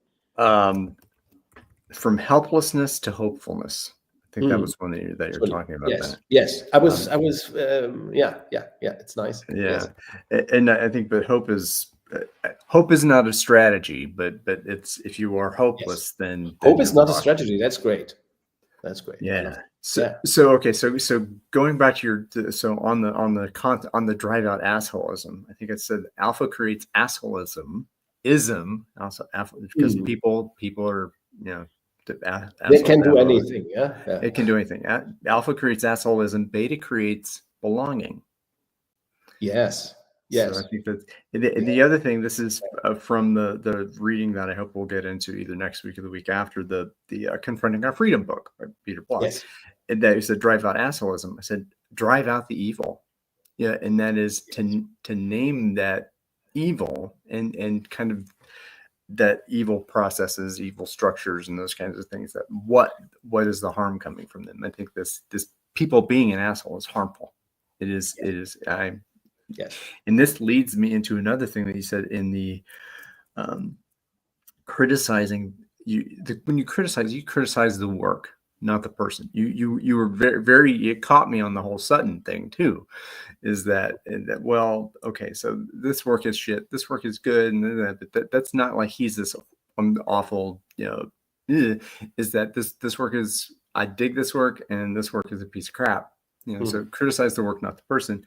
From helplessness to hopefulness. I think that was one that you're talking about. Yes. I was. Yeah. It's nice. Yeah, yes. And I think, but hope is not a strategy, but it's, if you are hopeless, then hope is not a strategy. That's great. Yeah. So okay. So going back to on the drive out assholism, I think it said alpha creates assholism also because people are, they can do anything. Yeah. It can do anything. Alpha creates assholism. Beta creates belonging. Yes. So I think that the other thing, this is from the reading that I hope we'll get into either next week or the week after, the Confronting Our Freedom book by Peter Block. Yes. And that said, drive out assholism. I said, drive out the evil. Yeah, and that is to name that evil and kind of that evil processes, evil structures, and those kinds of things. That what is the harm coming from them? I think this people being an asshole is harmful. It is. Yes. And this leads me into another thing that you said in the criticizing. When you criticize the work, not the person. You were very, very, it caught me on the whole Sutton thing too, is that well, okay, so this work is shit, this work is good, and but that's not like he's this awful, is that this work is, I dig this work, and this work is a piece of crap. So criticize the work, not the person.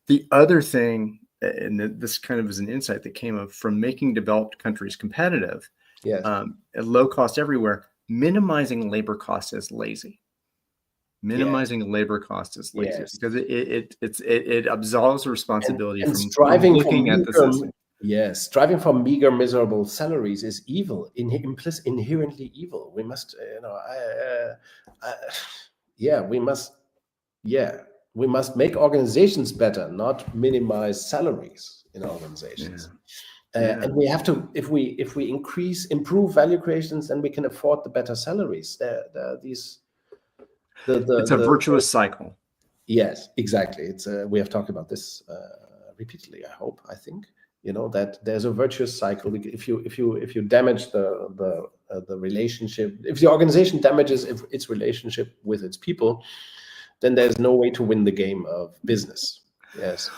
The other thing, and this kind of is an insight that came up from making developed countries competitive, at low cost everywhere, minimizing labor costs is lazy. Labor cost is lazy because it absolves responsibility from looking at the system. Yes, striving for meager, miserable salaries is evil, inherently evil. We must, we must make organizations better, not minimize salaries in organizations. And we have to, if we improve value creations, then we can afford the better salaries. It's a virtuous cycle. Yes, exactly. It's we have talked about this repeatedly. I think that there's a virtuous cycle. If you damage the relationship, if the organization damages its relationship with its people, then there's no way to win the game of business. Yes.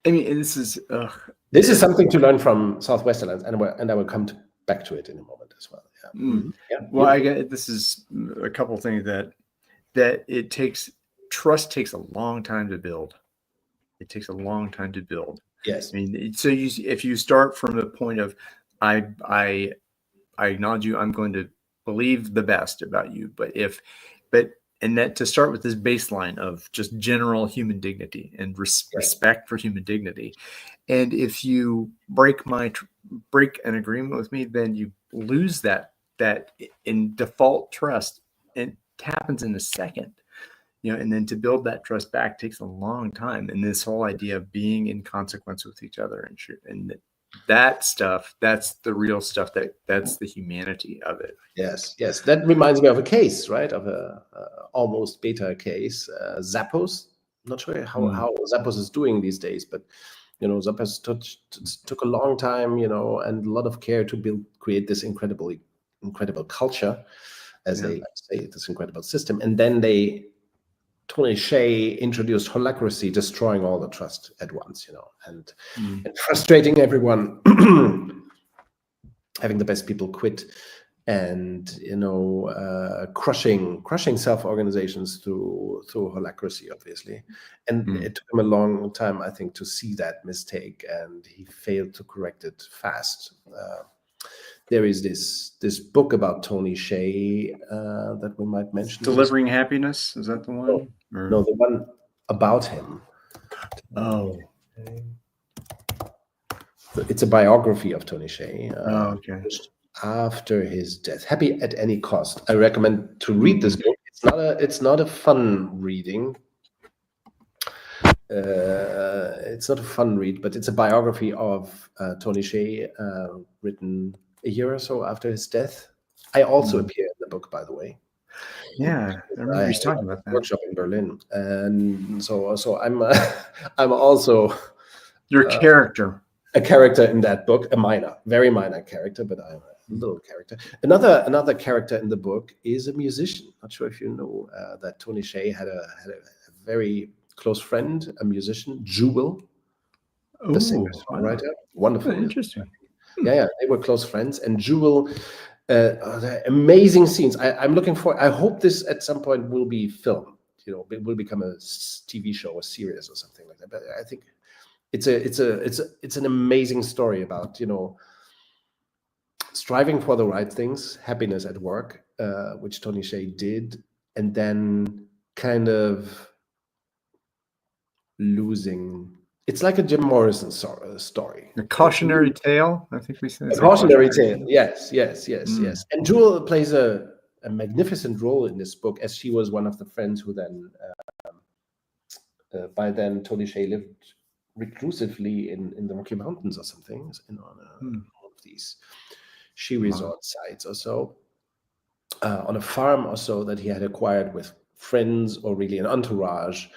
I mean, this is This is something to learn from Southwest Airlines, and I will come back to it in a moment as well. Yeah. Mm. Yeah. Well, I get this is a couple of things that it takes. Trust takes a long time to build. It takes a long time to build. Yes. I mean, so if you start from the point of I acknowledge you, I'm going to believe the best about you, and that to start with this baseline of just general human dignity and respect for human dignity. And if you break an agreement with me, then you lose that in default trust. It happens in a second. And then to build that trust back takes a long time. And this whole idea of being in consequence with each other and that stuff, that's the real stuff. That's the humanity of it. Yes. That reminds me of a case, right? Of a almost beta case, Zappos. I'm not sure how Zappos is doing these days, but Zappos took a long time, and a lot of care to create this incredible culture, as they like to say, this incredible system, and then Tony Hsieh introduced holacracy, destroying all the trust at once, and frustrating everyone, having the best people quit, and crushing self-organizations through holacracy, obviously. And it took him a long time, I think, to see that mistake, and he failed to correct it fast. There is this book about Tony Hsieh that we might mention. Delivering Happiness, is that the one? No, the one about him. Oh. It's a biography of Tony Hsieh. Okay. After his death, Happy at Any Cost. I recommend to read this book. It's not a fun reading. It's not a fun read, but it's a biography of Tony Hsieh, written a year or so after his death. I also appear in the book, by the way. Yeah, I remember you talking about that workshop in Berlin, and so I'm I'm also your character, a character in that book, a very minor character, but I'm a little character. Another character in the book is a musician. Not sure if you know that Tony Hsieh had a very close friend, a musician, Jewel, the singer-songwriter. Wow. Wonderful, interesting. Yeah, they were close friends, and Jewel. Amazing scenes. I'm looking for. I hope this at some point will be filmed. It will become a TV show, a series, or something like that. But I think it's an amazing story about striving for the right things, happiness at work, which Tony Hsieh did, and then kind of losing. It's like a Jim Morrison story. A cautionary tale, I think we said. A cautionary tale, yes. And Jewel plays a magnificent role in this book, as she was one of the friends who then, by then, Tony Hsieh lived reclusively in the Rocky Mountains or something, on one of these ski resort sites or so, on a farm or so that he had acquired with friends or really an entourage,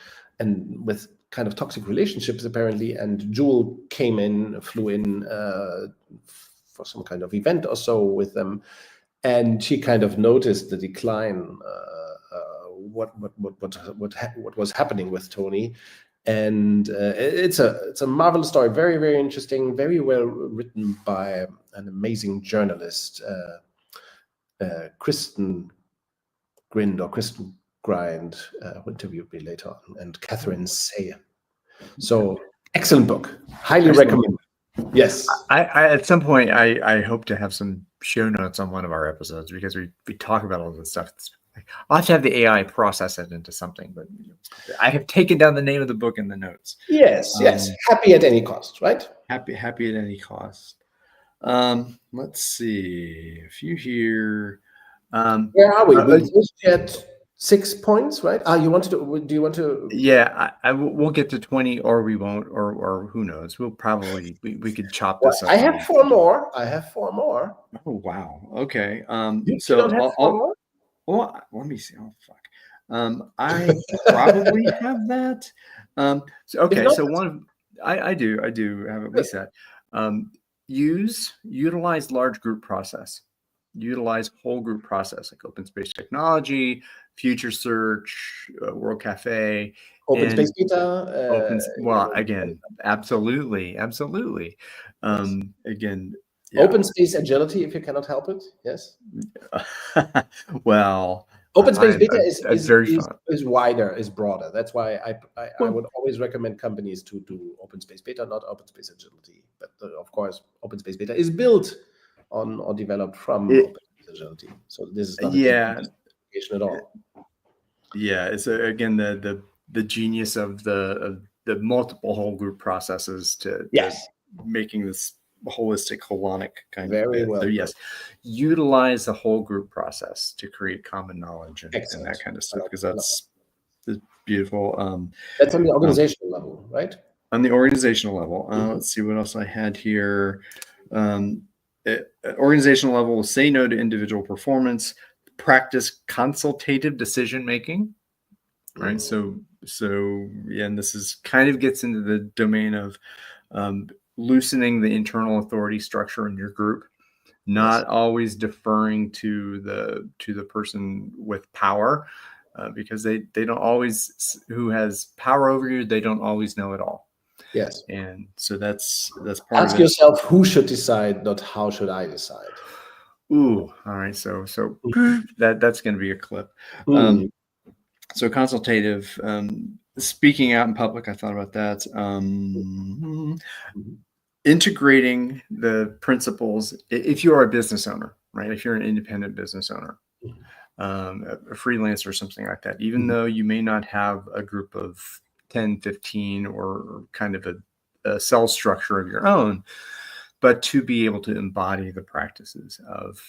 and with kind of toxic relationships apparently. And Jewel flew in for some kind of event or so with them, and she kind of noticed the decline, what was happening with Tony. And it's a marvelous story, very, very interesting, very well written by an amazing journalist, Kristen Grind, who interviewed me later on, and Catherine Sayer. So excellent book, highly recommend. Yes, I at some point I hope to have some show notes on one of our episodes, because we talk about all this stuff. I'll have to have the AI process it into something, but I have taken down the name of the book in the notes. Yes. Happy at Any Cost, right? Happy at Any Cost. Let's see. A few here. Where are we? We just get 6 points, right? Do you want to? Yeah, we'll get to 20, or we won't, or who knows? We'll probably we could chop this up. I have 4 more. Oh wow. Okay. You so don't have 4 more? Well, let me see. Oh fuck. I probably have that. So one, I do have at least that. Utilize large group process. Utilize whole group process, like open space technology, future search, World Cafe. Open And space beta. again, absolutely. Yes. Again, Open space agility, if you cannot help it. Yes. well, Open space beta I'm very fun. is wider, is broader. That's why I Well, would always recommend companies to do open space beta, not open space agility. But of course, open space beta is built on or developed from it, open space agility. So this is not a yeah, application at all. yeah. It's again the genius of the multiple whole group processes to Yes. making this holistic holonic kind Very of bit. So well yes, utilize the whole group process to create common knowledge and that kind of stuff, because that's beautiful. That's on the organizational level, right? On the organizational level, let's see what else I had here. At organizational level, say no to individual performance, practice consultative decision making. Right. So yeah, and this is kind of gets into the domain of loosening the internal authority structure in your group, not always deferring to the person with power, because they don't always, who has power over you, they don't always know it all. Yes. And so that's part Ask of it. yourself, who should decide, not how should I decide. Ooh, all right. So that's going to be a clip. So consultative, speaking out in public, I thought about that. Integrating the principles, if you are a business owner, right? If you're an independent business owner, a freelancer or something like that, even though you may not have a group of 10, 15 or kind of a cell structure of your own, but to be able to embody the practices of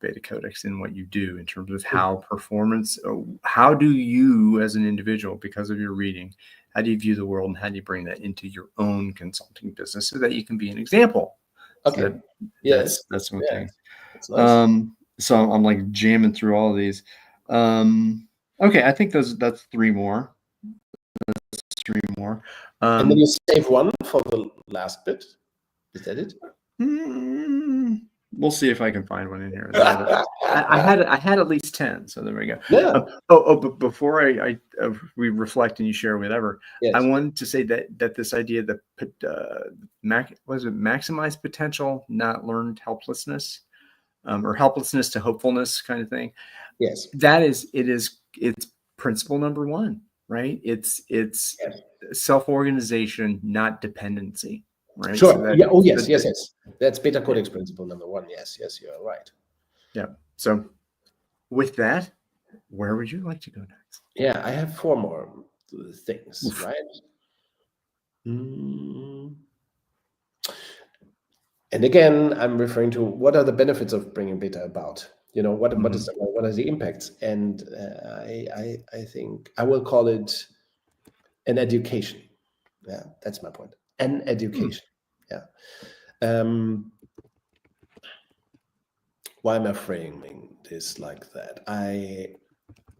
Beta Codex in what you do in terms of how performance, how do you as an individual, because of your reading, how do you view the world, and how do you bring that into your own consulting business so that you can be an example? Okay. So that's one thing. That's nice. So I'm like jamming through all of these. Okay, I think that's three more. And then you save one for the last bit. Is that it? We'll see if I can find one in here. I had at least 10, so there we go. Yeah. But before we reflect and you share whatever, Yes. I wanted to say that this idea that maximize potential, not learned helplessness, or helplessness to hopefulness kind of thing. Yes. It's principle number one, right? It's self-organization, not dependency. Right. Sure. So yes. That's Beta Codex principle number one. Yes, you are right. Yeah. So with that, where would you like to go next? Yeah, I have four more things, Oof. Right? And again, I'm referring to what are the benefits of bringing beta about? What are the impacts? And I think I will call it an education. Yeah, that's my point. An education. Yeah. Why am I framing this like that?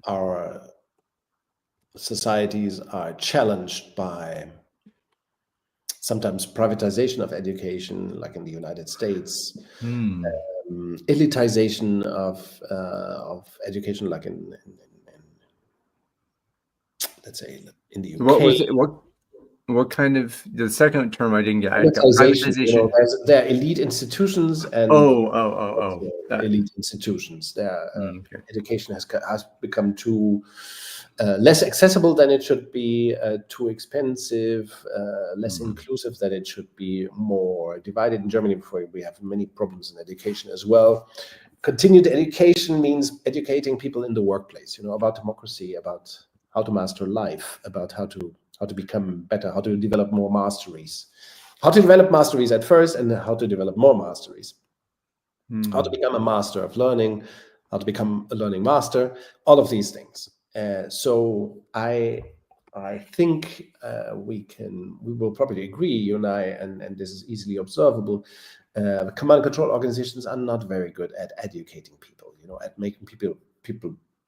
Our societies are challenged by sometimes privatization of education, like in the United States, elitization of education, like in let's say in the UK. What was it? What kind of, the second term I didn't get? Privatization. There are elite institutions and elite institutions. Education has become too less accessible than it should be, too expensive, less inclusive than it should be, more divided. In Germany, we have many problems in education as well. Continued education means educating people in the workplace, about democracy, about how to master life, about how to become better, how to develop more masteries, how to develop masteries at first, and how to develop more masteries, how to become a master of learning, how to become a learning master, all of these things. So I think we will probably agree, you and I, and this is easily observable. Command and control organizations are not very good at educating people, at making people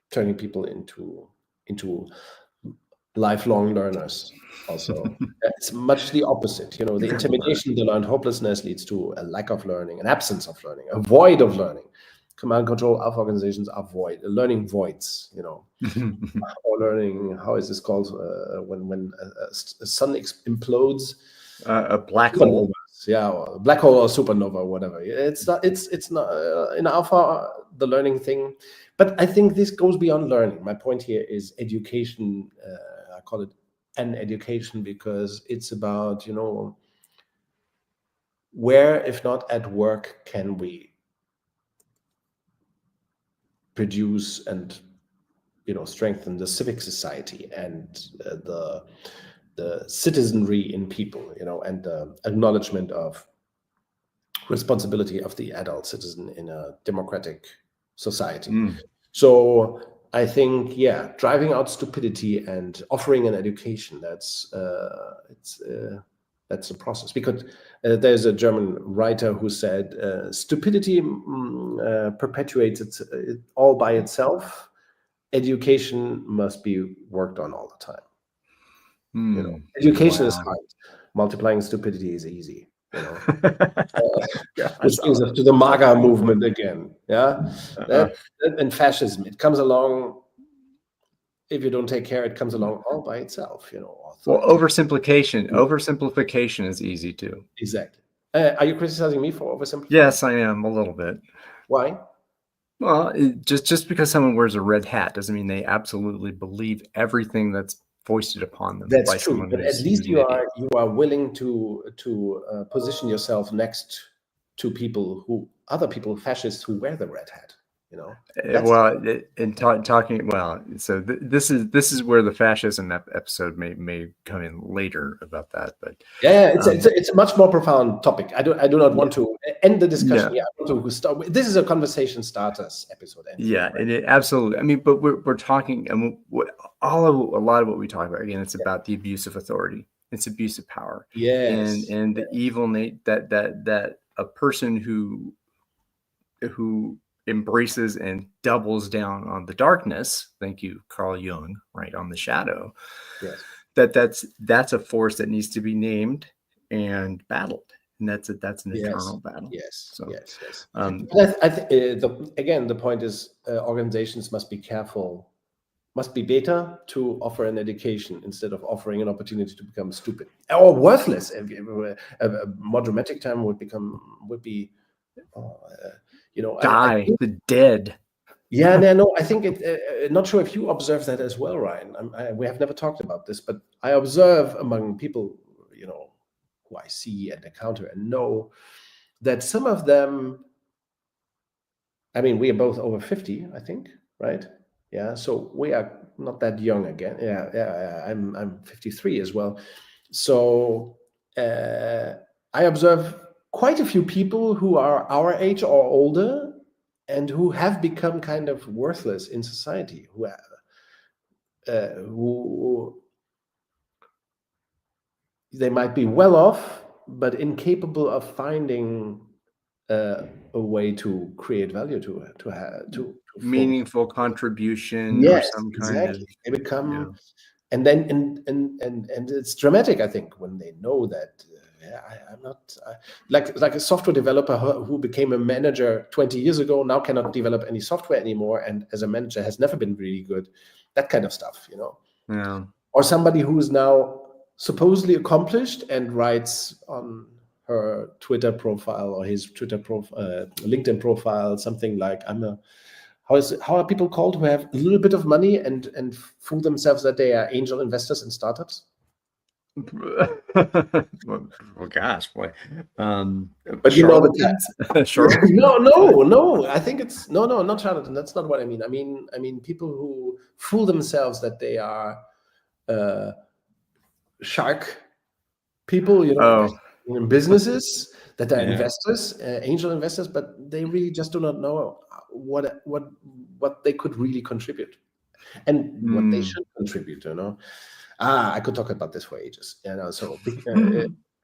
turning people into lifelong learners. Also, it's much the opposite. The intimidation, the learned hopelessness leads to a lack of learning, an absence of learning, a void of learning. command control alpha organizations are learning voids, or learning, how is this called, when a sun implodes? A black hole. Yeah, or a black hole or supernova or whatever. It's not in alpha, the learning thing. But I think this goes beyond learning. My point here is education. I call it an education because it's about, where, if not at work, can we produce and strengthen the civic society and the citizenry in people, and the acknowledgement of responsibility of the adult citizen in a democratic society. So I think, driving out stupidity and offering an education, that's a process. Because there's a German writer who said, stupidity perpetuates it all by itself. Education must be worked on all the time. Education is hard. Multiplying stupidity is easy. Which brings us to the MAGA movement again. And fascism. It comes along. If you don't take care, it comes along all by itself. Well, oversimplification is easy too. Exactly. Are you criticizing me for oversimplification? Yes, I am, a little bit. Why? Well, just because someone wears a red hat doesn't mean they absolutely believe everything that's foisted upon them. That's true, but at least you are willing to position yourself next to other people, fascists who wear the red hat. So this is where the fascism episode may come in later about that, but it's a much more profound topic. I do not want to end the discussion. I want to start. This is a conversation starters episode. Absolutely. I mean, but we're talking, and a lot of what we talk about again, it's about the abuse of authority. It's abuse of power. And the evil that a person who embraces and doubles down on the darkness. Thank you, Carl Jung, right, on the shadow. Yes. That's a force that needs to be named and battled. And that's an eternal battle. Yes. So, yes. I think again, the point is organizations must be careful, must be beta to offer an education instead of offering an opportunity to become stupid or worthless. A more dramatic term would be the dead. No, I think not sure if you observe that as well, Ryan. We have never talked about this, but I observe among people, who I see and encounter and know, that some of them, I mean, we are both over 50, I think, right? Yeah, so we are not that young again. I'm 53 as well. So I observe quite a few people who are our age or older and who have become kind of worthless in society, who they might be well off, but incapable of finding a way to create value to meaningful contribution, yes, or some exactly. kind of. They become, and then and it's dramatic, I think, when they know that. I'm not like a software developer who became a manager 20 years ago, now cannot develop any software anymore, and as a manager has never been really good. That kind of stuff, Yeah. Or somebody who is now supposedly accomplished and writes on her Twitter profile or his LinkedIn profile something like, how are people called who have a little bit of money and fool themselves that they are angel investors in startups? Well, gosh, boy. But charlatan? No. I think it's not charlatan. That's not what I mean. I mean people who fool themselves that they are shark people, in businesses, that are investors, angel investors, but they really just do not know what they could really contribute and what they should contribute. I could talk about this for ages. So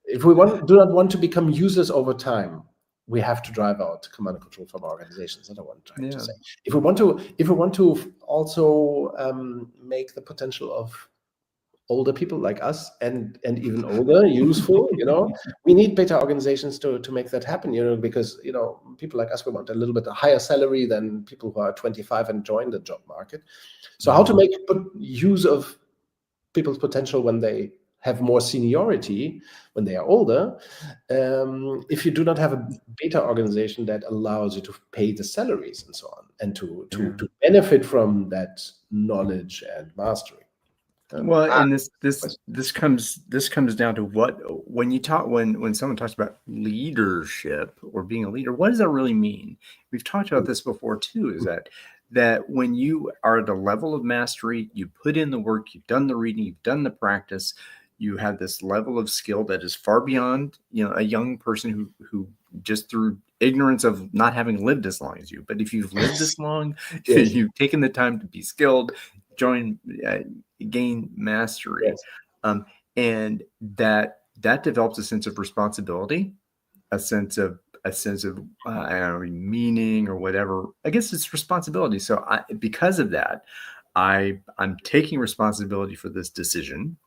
if we do not want to become users over time, we have to drive out command and control from our organizations. That's what I'm trying to say. If we want to also make the potential of older people like us and even older, useful, we need beta organizations to make that happen, because, people like us, we want a little bit higher salary than people who are 25 and join the job market. So how to make use of people's potential when they have more seniority, when they are older, if you do not have a beta organization that allows you to pay the salaries and so on, and to benefit from that knowledge and mastery. Well, and this comes down to when someone talks about leadership or being a leader, what does that really mean? We've talked about this before too, is that when you are at a level of mastery, you put in the work, you've done the reading, you've done the practice, you have this level of skill that is far beyond, a young person who just through ignorance of not having lived as long as you. But if you've lived this long, Yes. you've taken the time to be skilled, gain mastery, Yes. and that develops a sense of responsibility, a sense of I don't know, meaning or whatever. I guess it's responsibility. So because of that, I'm taking responsibility for this decision,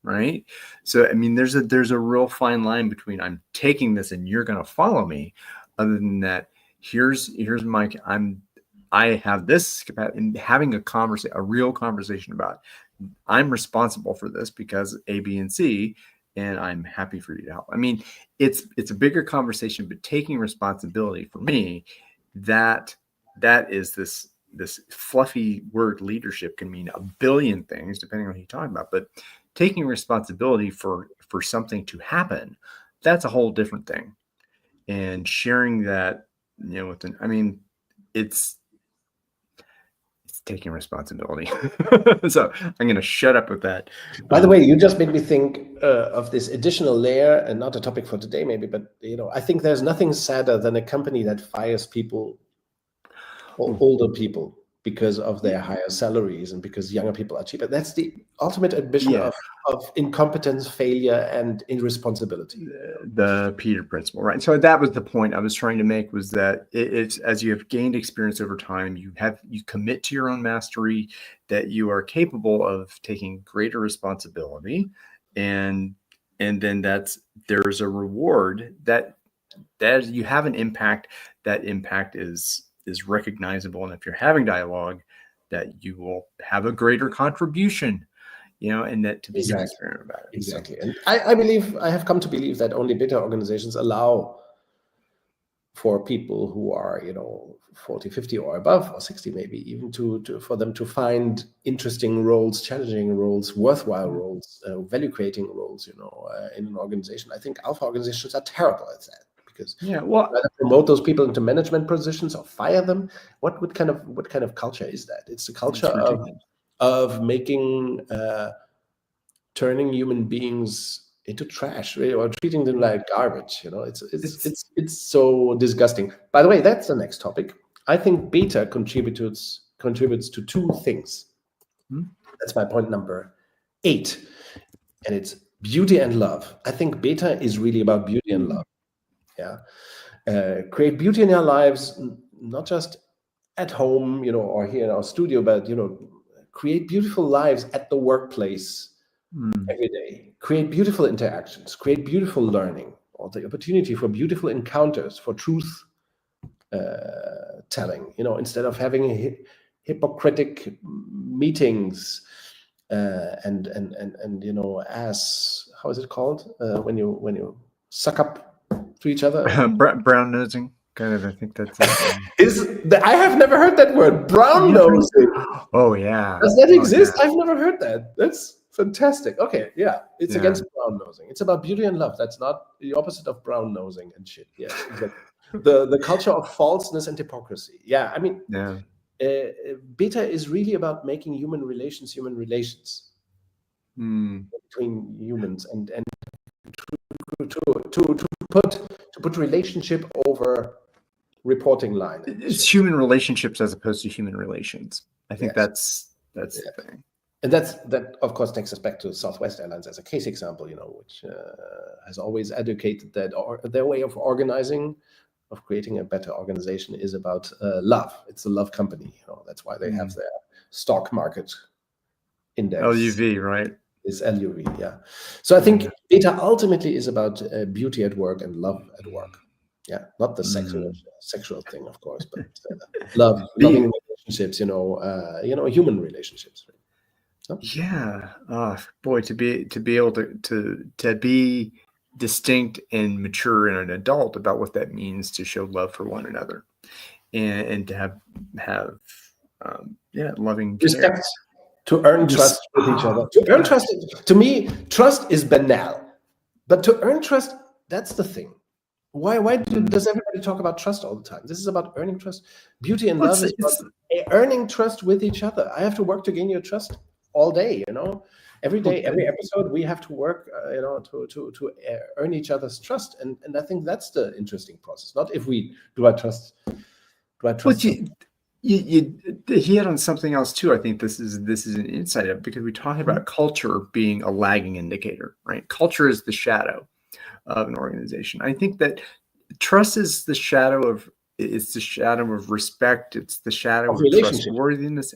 right? So I mean, there's a real fine line between I'm taking this and you're going to follow me. Other than that, here's Mike. I have this capacity, and having a real conversation about I'm responsible for this because A, B, and C, and I'm happy for you to help. I mean, it's a bigger conversation, but taking responsibility for me, that is this fluffy word. Leadership can mean a billion things depending on who you're talking about, but taking responsibility for something to happen, that's a whole different thing. And sharing that, it's taking responsibility. So I'm going to shut up with that. By the way, you just made me think of this additional layer, and not a topic for today maybe, but I think there's nothing sadder than a company that fires people, or older people, because of their higher salaries and because younger people are cheaper. That's the ultimate admission of incompetence, failure, and irresponsibility. The Peter principle, right? So that was the point I was trying to make, was that it's as you have gained experience over time, you commit to your own mastery, that you are capable of taking greater responsibility, and then there's a reward that you have an impact. That impact is recognizable, and if you're having dialogue, that you will have a greater contribution, and that to be transparent about it. Exactly. And I have come to believe that only beta organizations allow for people who are 40, 50 or above, or 60 maybe, even for them to find interesting roles, challenging roles, worthwhile roles, value creating roles in an organization. I think alpha organizations are terrible at that, because rather promote those people into management positions or fire them. What kind of culture is that? It's a culture of making turning human beings into trash, really, or treating them like garbage. It's so disgusting. By the way, that's the next topic. I think beta contributes to two things. That's my point number 8, and it's beauty and love. I think beta is really about beauty and love. Create beauty in our lives, not just at home, or here in our studio, but create beautiful lives at the workplace every day. Create beautiful interactions, create beautiful learning, or the opportunity for beautiful encounters, for truth telling, instead of having hypocritic meetings and as how is it called when you suck up to each other? Brown nosing, kind of. I think that's I have never heard that word, brown nosing. Oh yeah, does that exist? Yeah. I've never heard that. That's fantastic. Okay, it's against brown nosing. It's about beauty and love. That's not the opposite of brown nosing and shit. Yes, exactly. The culture of falseness and hypocrisy. Beta is really about making human relations between humans, and to put relationship over reporting line. It's human relationships as opposed to human relations. I think that's the thing. And that of course takes us back to Southwest Airlines as a case example, which has always advocated that their way of organizing, of creating a better organization, is about love. It's a love company. That's why they have their stock market index. LUV, right? Is LUV, yeah. So I think beta ultimately is about beauty at work and love at work. Yeah, not the sexual thing, of course, but loving relationships, human relationships. No? Yeah. Boy, to be able to be distinct and mature and an adult about what that means to show love for one another, and to have loving Respect, care. to earn trust with each other. To earn trust, to me, trust is banal, but to earn trust, that's the thing. Why does everybody talk about trust all the time? This is about earning trust. Beauty and love is about earning trust with each other. I have to work to gain your trust all day. Every day, every episode, we have to work. To earn each other's trust, and I think that's the interesting process. Not if we do I trust. You hit on something else too. I think this is an insight of, because we talk about culture being a lagging indicator, right? Culture is the shadow of an organization. I think that trust is the shadow of respect. It's the shadow of trustworthiness.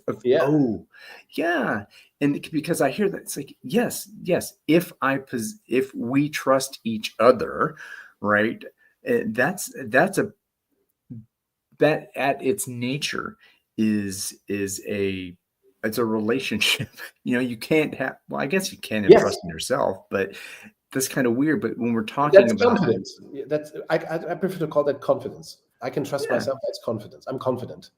And because I hear that, it's like, yes. If we trust each other, right? That at its nature is a relationship. You can't have, well, I guess you can have trust in yourself, but that's kind of weird. But when we're talking about confidence, I prefer to call that confidence. I can trust myself. That's confidence. I'm confident.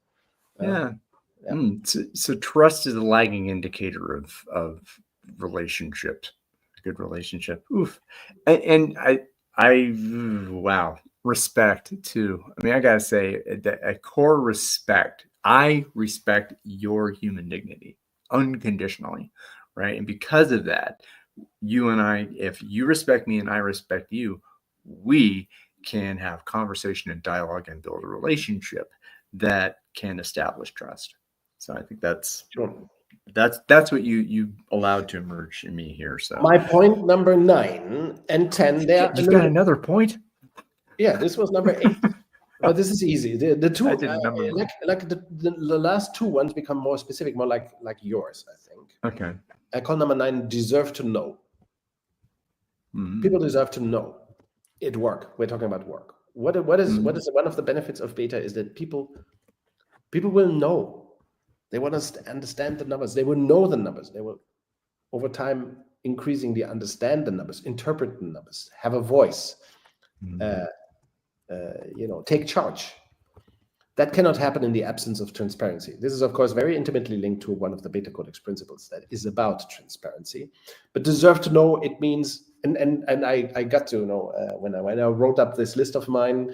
So trust is a lagging indicator of relationships, a good relationship. Oof. And wow, respect too. I mean, I gotta say, a core respect. I respect your human dignity unconditionally, right? And because of that, you and I, if you respect me and I respect you, we can have conversation and dialogue and build a relationship that can establish trust. So I think that's what you allowed to emerge in me here. So my point number 9 and 10. You've got another point. Yeah, this was number 8. But this is easy. The two, like the last two ones become more specific, more like yours, I think. Okay. I call number 9 deserve to know. People deserve to know. At work, we're talking about work. What is one of the benefits of beta is that people will know. They want to understand the numbers. They will know the numbers. They will, over time, increasingly understand the numbers, interpret the numbers, have a voice. Take charge. That cannot happen in the absence of transparency. This is, of course, very intimately linked to one of the BetaCodex principles that is about transparency. But deserve to know, it means, and I got to know when I wrote up this list of mine,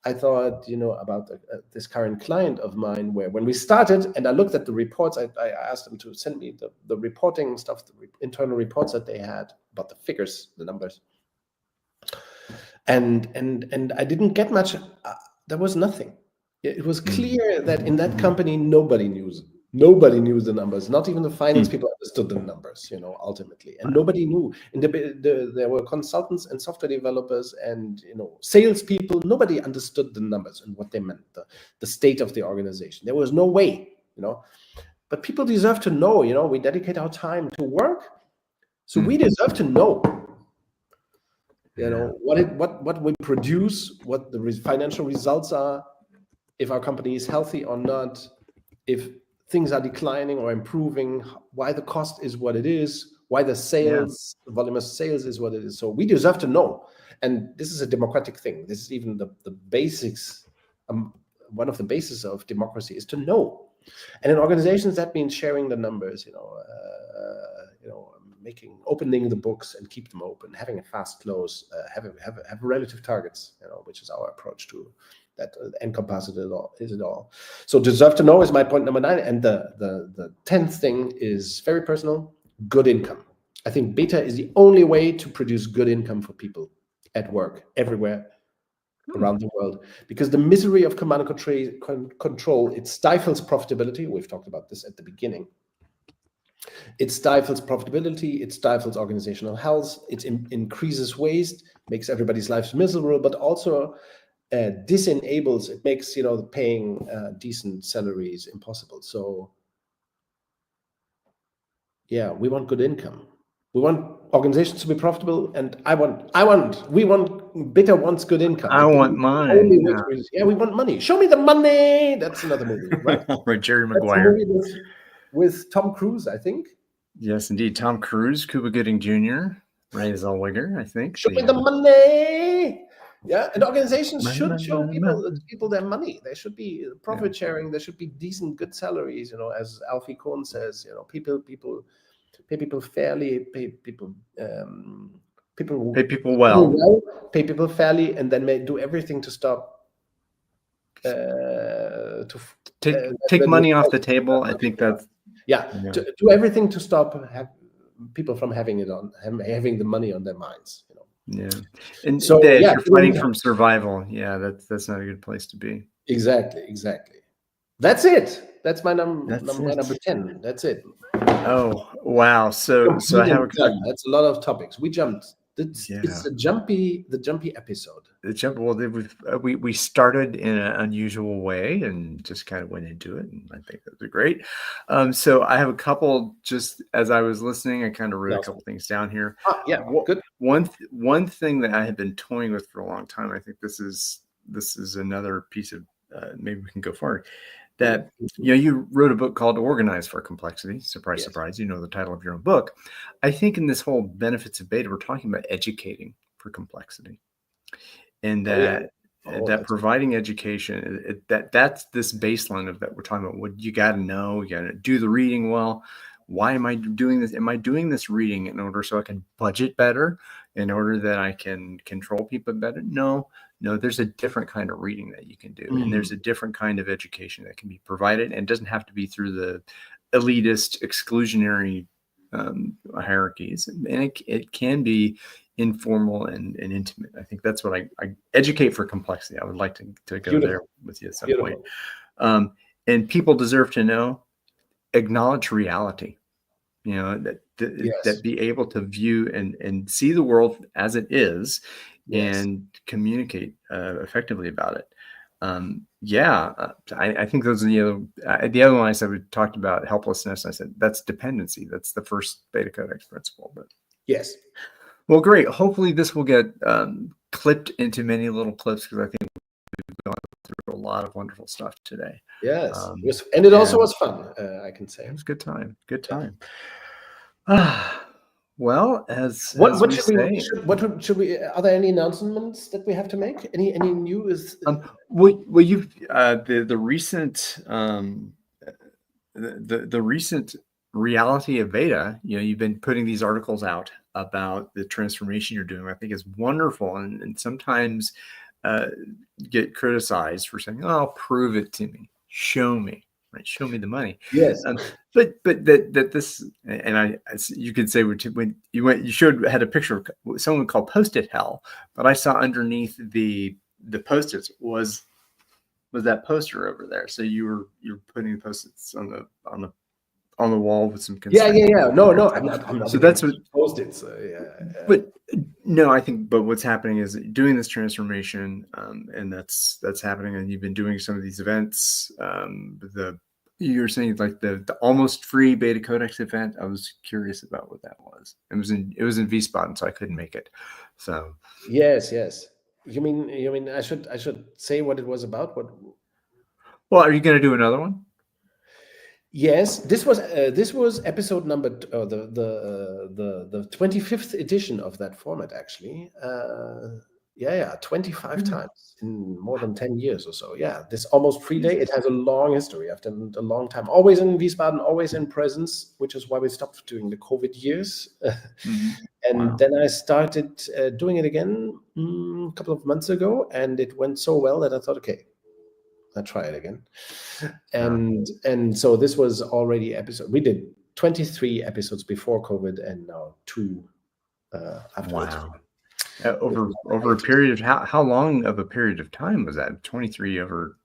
I thought, about this current client of mine, where when we started and I looked at the reports, I asked them to send me the reporting stuff, the internal reports that they had about the figures, the numbers. And I didn't get much. There was nothing. It was clear that in that company, nobody knew the numbers. Not even the finance people understood the numbers, ultimately. And nobody knew. And there were consultants and software developers and, salespeople. Nobody understood the numbers and what they meant, the state of the organization. There was no way, But people deserve to know, we dedicate our time to work. So we deserve to know. What we produce, what the financial results are, if our company is healthy or not, if things are declining or improving, why the cost is what it is, why the sales, the volume of sales is what it is. So we deserve to know. And this is a democratic thing. This is even the basics. One of the bases of democracy is to know. And in organizations, that means sharing the numbers, opening the books and keep them open, having a fast close, have relative targets, which is our approach to that encompasses it all. So deserve to know is my point number 9. And the 10th thing is very personal: good income. I think beta is the only way to produce good income for people at work, everywhere around the world, because the misery of command and control, it stifles profitability. We've talked about this at the beginning. It stifles profitability, it stifles organizational health, it increases waste, makes everybody's lives miserable, but also disenables, it makes paying decent salaries impossible. So yeah, we want good income. We want organizations to be profitable, and Beta wants good income. I want mine. We want money. Show me the money. That's another movie, right? Right, Jerry That's a Maguire. movie with Tom Cruise, I think. Yes, indeed. Tom Cruise, Cuba Gooding Jr., Renee Zellweger, I think. Show me the money. Yeah, and organizations should show people their money. There should be profit sharing. There should be decent, good salaries. As Alfie Kohn says, people pay people fairly, pay people well, pay people fairly, and then do everything to stop take money off the table. I think that's to do everything to stop people from having the money on their minds. Yeah, and so if you're fighting from survival, that's not a good place to be. Exactly. That's it. That's my number 10. That's it. Oh wow! So I have that's a lot of topics. We jumped. It's the jumpy episode. We started in an unusual way and just kind of went into it, and I think that was great. So I have a couple. Just as I was listening, I kind of wrote a couple things down here. Good. One thing that I had been toying with for a long time. I think this is another piece of maybe we can go forward. That you wrote a book called Organize for Complexity. Surprise, surprise. You know the title of your own book. I think in this whole benefits of beta, we're talking about educating for complexity, and that providing education. That's this baseline of that we're talking about. What you got to know, you got to do the reading well. Why am I doing this? Am I doing this reading in order so I can budget better, in order that I can control people better? No, there's a different kind of reading that you can do. And there's a different kind of education that can be provided. And it doesn't have to be through the elitist, exclusionary hierarchies. And it can be informal and intimate. I think that's what I educate for complexity. I would like to go there with you at some point. And people deserve to know, acknowledge reality. That be able to view and see the world as it is, and communicate effectively about it. I think those are the other one. I said we talked about helplessness. I said that's dependency. That's the first Beta Codex principle. But yes, well, great. Hopefully this will get clipped into many little clips, because I think we've gone through a lot of wonderful stuff today. Yes, and it also was fun. I can say it was a good time. Well, what should we? Are there any announcements that we have to make? Any news? Well, you've the recent the recent reality of beta. You've been putting these articles out about the transformation you're doing. I think is wonderful, and sometimes get criticized for saying, "Oh, prove it to me, show me." Right, show me the money. Yes, but that this, and you could say when you had a picture of someone called Post-it hell, but I saw underneath the Post-its was that poster over there. So you're putting the Post-its on the wall with some constraints. Yeah. No, I'm not. So that's what Post-its. But no, I think. But what's happening is doing this transformation, and that's happening. And you've been doing some of these events. You were saying like the almost free Beta Codex event. I was curious about what that was. It was in Wiesbaden, so I couldn't make it. So yes. You mean I should say what it was about? What? Well, are you going to do another one? Yes, this was episode number the 25th edition of that format, actually. 25 times in more than 10 years or so. Yeah, this almost free day, it has a long history. I've done it a long time, always in Wiesbaden, always in presence, which is why we stopped doing the COVID years. Then I started doing it again a couple of months ago, and it went so well that I thought, okay, I'll try it again. And so this was already episode. We did 23 episodes before COVID, and now 2 afterwards. Wow. Over a period of how long of a period of time was that? 23 over,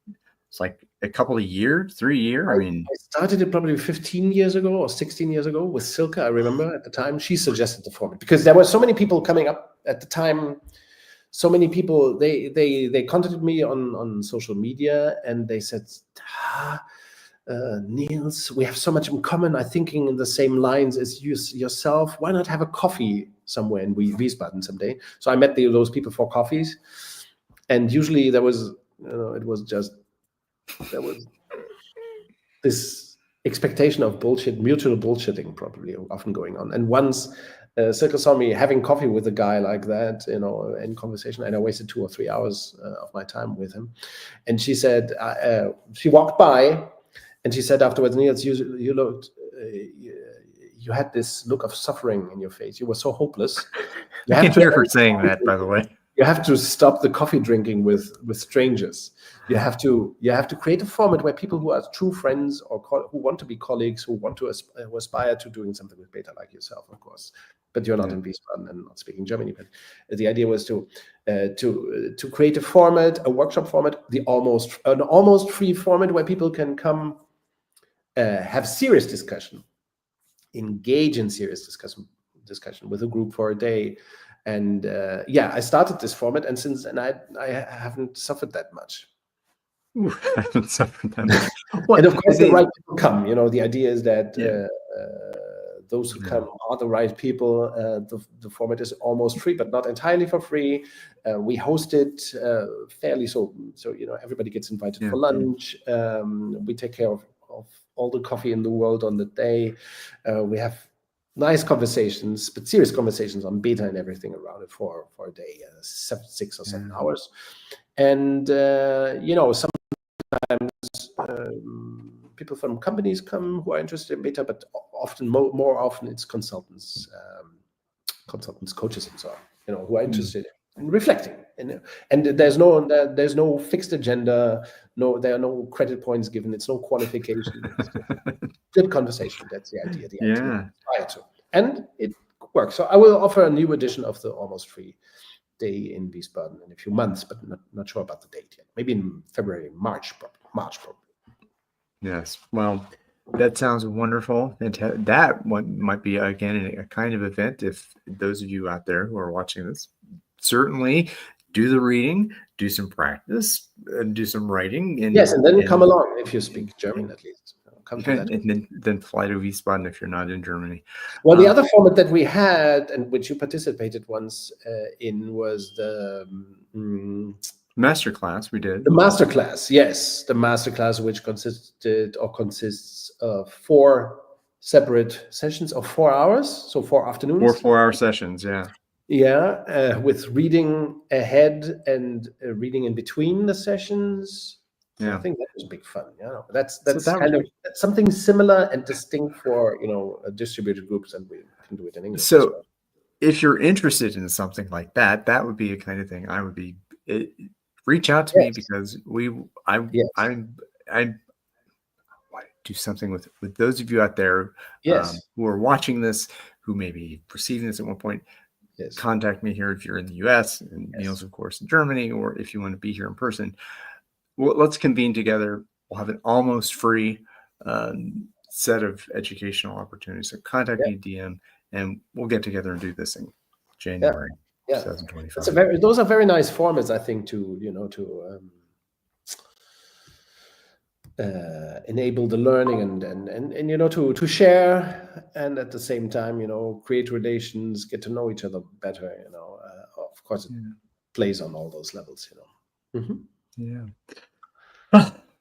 it's like a couple of years, 3 years. I started it probably 15 years ago or 16 years ago with Silke. I remember at the time she suggested the format because there were so many people coming up at the time. So many people, they contacted me on social media, and they said, Niels, we have so much in common. I'm thinking in the same lines as you yourself. Why not have a coffee somewhere in Wiesbaden someday? So I met those people for coffees, and usually there was, it was just, there was this expectation of bullshit, mutual bullshitting probably often going on. And once Silke saw me having coffee with a guy like that, in conversation, and I wasted 2 or 3 hours of my time with him. And she said, she walked by, and she said afterwards, Niels, you looked, you had this look of suffering in your face. You were so hopeless. I can hear her saying that, by the way. You have to stop the coffee drinking with strangers. You have to create a format where people who are true friends or who want to be colleagues, who want to who aspire to doing something with Beta, like yourself, of course. But you're not in Wiesbaden and not speaking Germany. But the idea was to create a format, a workshop format, an almost free format where people can come, have serious discussion, engage in serious discussion with a group for a day. And I started this format, and since then I haven't suffered that much. Ooh, I haven't suffered that much. And of course, the right people come. The idea is that those who come are the right people. The format is almost free, but not entirely for free. We host it fairly so everybody gets invited for lunch. We take care of all the coffee in the world on the day. We have nice conversations, but serious conversations on Beta and everything around it for a day, 6 or 7 hours. And sometimes people from companies come who are interested in Beta, but often, more often, it's consultants, coaches, and so on, who are interested in reflecting. And there's no fixed agenda. No, there are no credit points given. It's no qualification. It's good conversation. That's the idea. And it works. So I will offer a new edition of the almost free day in Wiesbaden in a few months, but not sure about the date yet. Maybe in February, March probably. Yes. Well, that sounds wonderful. And that one might be, again, a kind of event. If those of you out there who are watching this, certainly do the reading, do some practice, do some writing. And then come along if you speak German, at least. Come to that. And then fly to Wiesbaden if you're not in Germany. Well, the other format that we had, and which you participated once in, was the masterclass. We did the masterclass. Yes, the masterclass, which consists of 4 separate sessions of 4 hours, so 4 afternoons. 4-hour sessions. Yeah. Yeah, with reading ahead and reading in between the sessions. Yeah, I think that was big fun. That's that's something similar and distinct for distributed groups, and we can do it in English. So, if you're interested in something like that, that would be a kind of thing I would be. Reach out to me, because I want to do something with those of you out there who are watching this, who may be receiving this at one point. Contact me here if you're in the U.S. and Niels, of course, in Germany, or if you want to be here in person. Well, let's convene together. We'll have an almost free set of educational opportunities. So contact me, DM, and we'll get together and do this in January 2025. Those are very nice formats, I think, to enable the learning and to share, and at the same time create relations, get to know each other better. Of course, it plays on all those levels. Yeah.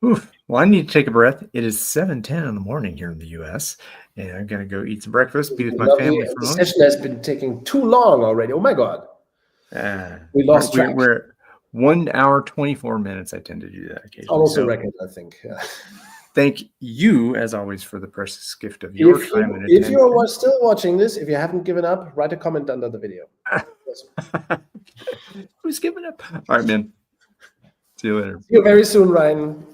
Well, I need to take a breath. It is 7:10 in the morning here in the U.S., and I'm gonna go eat some breakfast, be with my family for a moment. The session has been taking too long already. Oh my God. We lost track. We're 1 hour 24 minutes. I tend to do that occasionally. Almost a record, I think. Yeah. Thank you, as always, for the precious gift of your time and attention. If you are still watching this, if you haven't given up, write a comment under the video. Who's giving up? All right, man. See you later. See you very soon, Ryan.